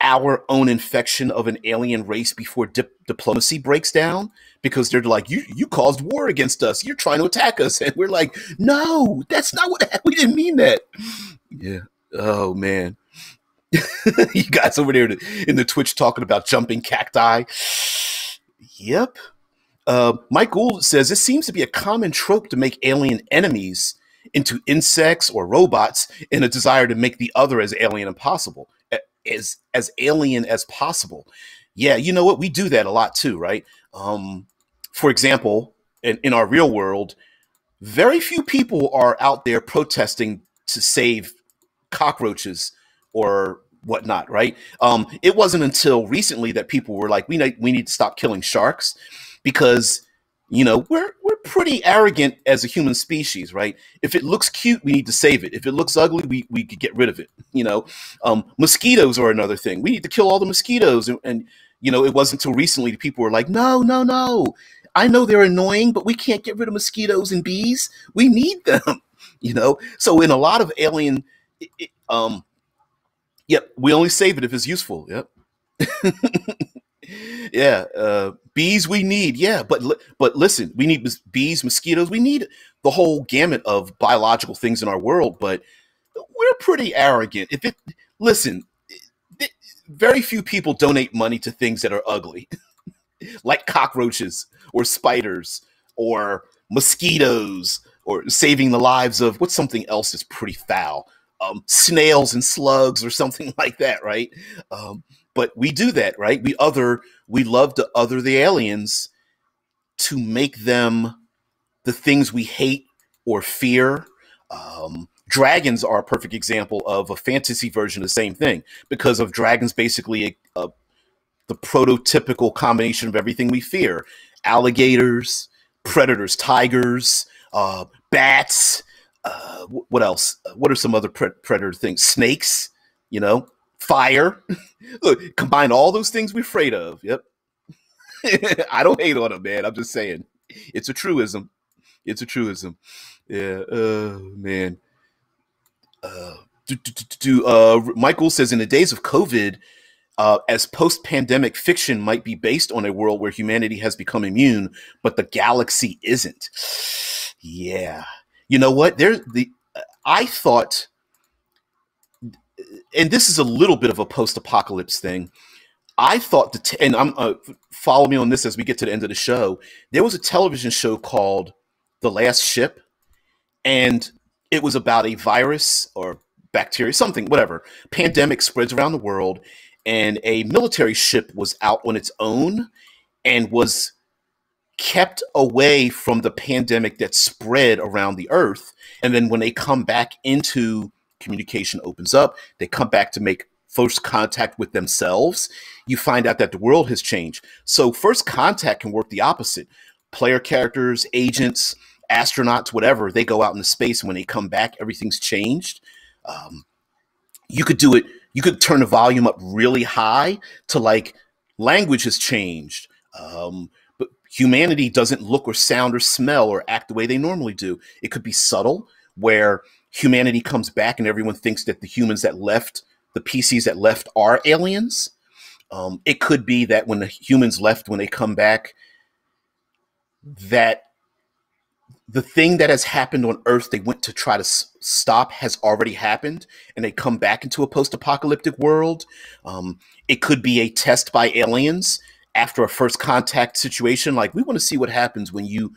our own infection of an alien race before diplomacy breaks down, because they're like, you caused war against us. You're trying to attack us, and we're like, no, that's not what we didn't mean that. Yeah. Oh man. You guys over there in the Twitch talking about jumping cacti. Yep. Mike Gould says, it seems to be a common trope to make alien enemies into insects or robots in a desire to make the other as alien as alien as possible. Yeah, you know what? We do that a lot too, right? For example, in our real world, very few people are out there protesting to save cockroaches or whatnot, right? It wasn't until recently that people were like, we need to stop killing sharks, because we're pretty arrogant as a human species, right? If it looks cute, we need to save it. If it looks ugly, we could get rid of it. Mosquitoes are another thing. We need to kill all the mosquitoes, and it wasn't until recently that people were like, no. I know they're annoying, but we can't get rid of mosquitoes and bees. We need them, So in a lot of alien, yep, we only save it if it's useful. Yep. Yeah, bees we need. Yeah, but listen, we need bees, mosquitoes. We need the whole gamut of biological things in our world. But we're pretty arrogant. Listen, very few people donate money to things that are ugly, like cockroaches or spiders or mosquitoes, or saving the lives of what's something else that's pretty foul, snails and slugs or something like that, right? But we do that, right? We love to other the aliens to make them the things we hate or fear. Dragons are a perfect example of a fantasy version of the same thing, because of dragons basically the prototypical combination of everything we fear: alligators, predators, tigers, bats. What else? What are some other predator things? Snakes, fire. Look, combine all those things we're afraid of. Yep. I don't hate on them, man. I'm just saying it's a truism. It's a truism. Yeah. Man. Michael says, in the days of COVID, as post-pandemic fiction might be based on a world where humanity has become immune, but the galaxy isn't. Yeah. You know what? I thought, and this is a little bit of a post-apocalypse thing. I thought and I'm follow me on this as we get to the end of the show. There was a television show called The Last Ship, and it was about a virus or bacteria, something, whatever. Pandemic spreads around the world, and a military ship was out on its own and was kept away from the pandemic that spread around the earth. And then when they come back into communication opens up, they come back to make first contact with themselves. You find out that the world has changed. So first contact can work the opposite. Player characters, agents, astronauts, whatever, they go out into space, and when they come back, everything's changed. You could do it. You could turn the volume up really high to like language has changed. But humanity doesn't look or sound or smell or act the way they normally do. It could be subtle, where humanity comes back and everyone thinks that the humans that left, the PCs that left, are aliens. It could be that when the humans left, when they come back, that the thing that has happened on Earth they went to try to stop has already happened, and they come back into a post-apocalyptic world. It could be a test by aliens after a first contact situation. Like, we want to see what happens when you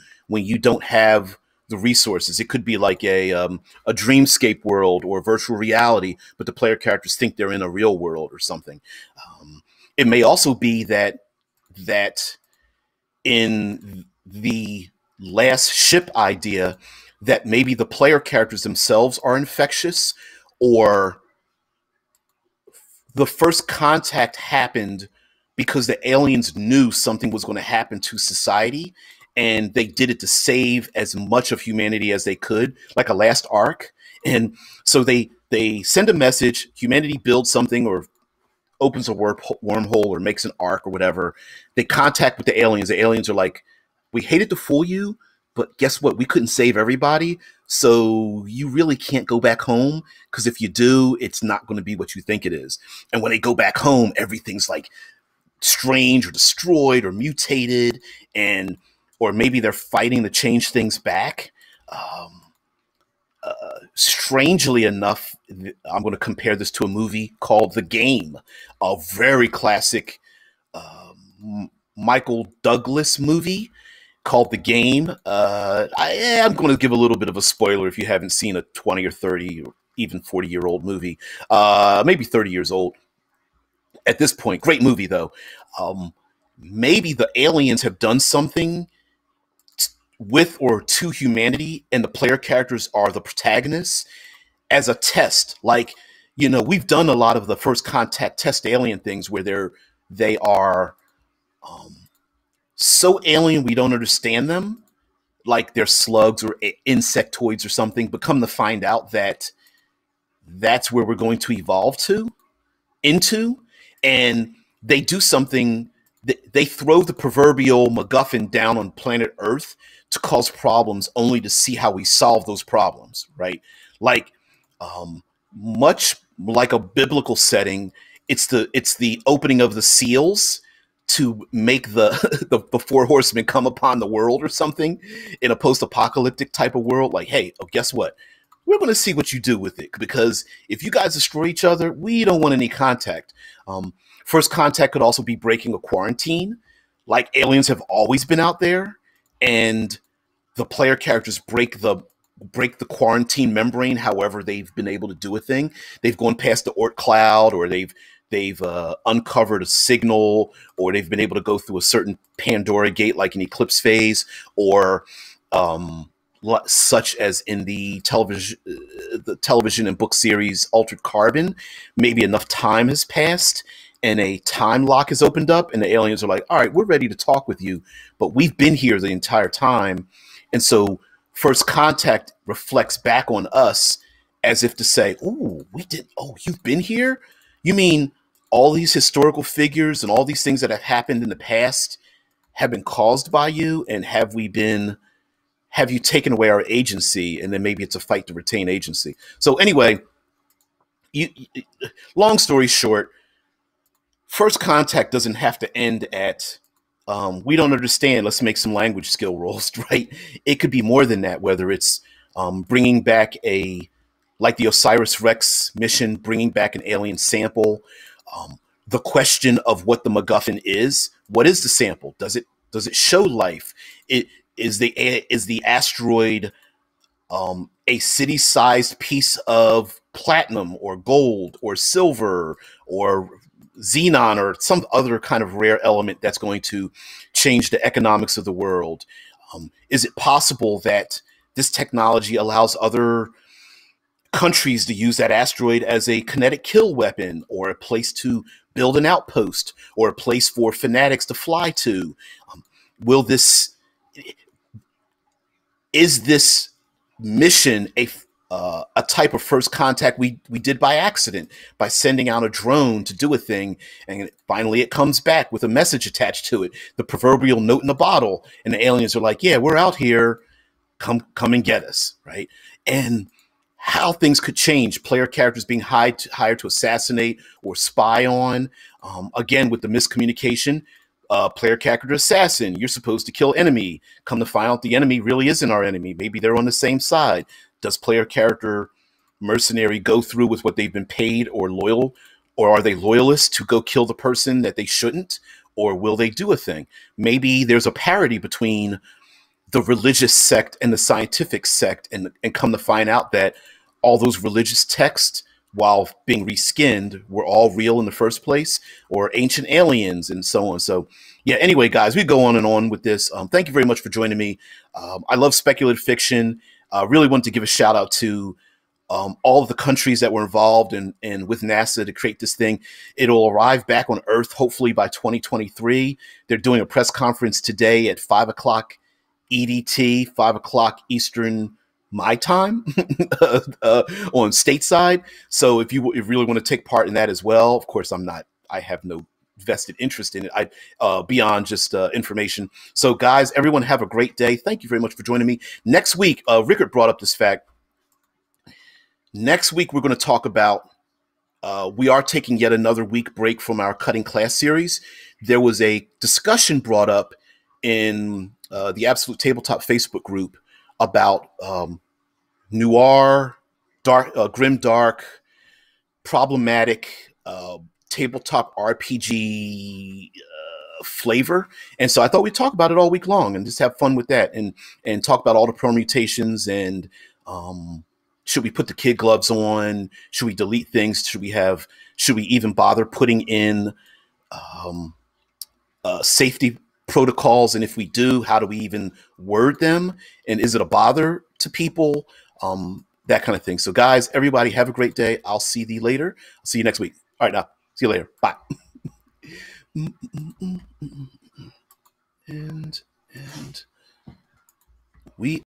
don't have the resources. It could be like a dreamscape world or virtual reality, but the player characters think they're in a real world or something. It may also be that in the last ship idea, that maybe the player characters themselves are infectious, or the first contact happened because the aliens knew something was going to happen to society, and they did it to save as much of humanity as they could, like a last arc. And so they send a message, humanity builds something or opens a wormhole or makes an arc or whatever. They contact with the aliens. The aliens are like, we hated to fool you, but guess what? We couldn't save everybody. So you really can't go back home, because if you do, it's not going to be what you think it is. And when they go back home, everything's like strange or destroyed or mutated, and or maybe they're fighting to change things back. Um, Strangely enough, I'm going to compare this to a movie called The Game, a very classic Michael Douglas movie called The Game. I'm going to give a little bit of a spoiler if you haven't seen a 20 or 30 or even 40-year-old movie, maybe 30 years old at this point. Great movie, though. Maybe the aliens have done something with or to humanity, and the player characters are the protagonists as a test. Like, we've done a lot of the first contact test alien things where they are so alien we don't understand them, like they're slugs or insectoids or something, but come to find out that that's where we're going to evolve into. And they do something. They throw the proverbial MacGuffin down on planet Earth to cause problems, only to see how we solve those problems, right? Like, much like a biblical setting, it's the opening of the seals to make the four horsemen come upon the world or something in a post-apocalyptic type of world. Like, hey, guess what? We're going to see what you do with it, because if you guys destroy each other, we don't want any contact. First contact could also be breaking a quarantine. Like, aliens have always been out there, and the player characters break the quarantine membrane. However, they've been able to do a thing. They've gone past the Oort cloud, or they've uncovered a signal, or they've been able to go through a certain Pandora gate, like an Eclipse phase, or such as in the television and book series Altered Carbon. Maybe enough time has passed and a time lock has opened up, and the aliens are like, all right, we're ready to talk with you, but we've been here the entire time. And so first contact reflects back on us as if to say, you've been here? You mean all these historical figures and all these things that have happened in the past have been caused by you? And have you taken away our agency? And then maybe it's a fight to retain agency. So anyway, long story short, first contact doesn't have to end at, we don't understand, let's make some language skill rolls, right? It could be more than that, whether it's bringing back like the Osiris Rex mission, bringing back an alien sample. The question of what the MacGuffin is. What is the sample? Does it show life? Is the asteroid a city-sized piece of platinum or gold or silver or xenon or some other kind of rare element that's going to change the economics of the world? Is it possible that this technology allows other countries to use that asteroid as a kinetic kill weapon, or a place to build an outpost, or a place for fanatics to fly to? Is this mission a type of first contact we did by accident, by sending out a drone to do a thing, and finally it comes back with a message attached to it, the proverbial note in the bottle, and the aliens are like, yeah, we're out here, come and get us, right? And how things could change, player characters being hired to assassinate or spy on. Again, with the miscommunication, player character assassin, you're supposed to kill enemy. Come to find out the enemy really isn't our enemy. Maybe they're on the same side. Does player character mercenary go through with what they've been paid, or loyal, or are they loyalists to go kill the person that they shouldn't, or will they do a thing? Maybe there's a parity between the religious sect and the scientific sect, and come to find out that all those religious texts, while being reskinned, were all real in the first place, or ancient aliens, and so on. So yeah, anyway, guys, we go on and on with this. Thank you very much for joining me. I love speculative fiction. Really want to give a shout out to all of the countries that were involved and with NASA to create this thing. It'll arrive back on Earth hopefully by 2023. They're doing a press conference today at 5 o'clock EDT, 5 o'clock Eastern my time on stateside. So if you really want to take part in that as well, of course, I have no vested interest in it. Beyond just information. So guys, everyone have a great day. Thank you very much for joining me. Next week, Rickard brought up this fact. Next week, we're going to talk about, we are taking yet another week break from our cutting class series. There was a discussion brought up in the Absolute Tabletop Facebook group about noir, dark, grim, dark, problematic tabletop RPG flavor. And so I thought we'd talk about it all week long and just have fun with that and talk about all the permutations and should we put the kid gloves on? Should we delete things? Should we even bother putting in safety protocols? And if we do, how do we even word them? And is it a bother to people? That kind of thing. So guys, everybody have a great day. I'll see you later. I'll see you next week. All right, now, see you later. Bye. And we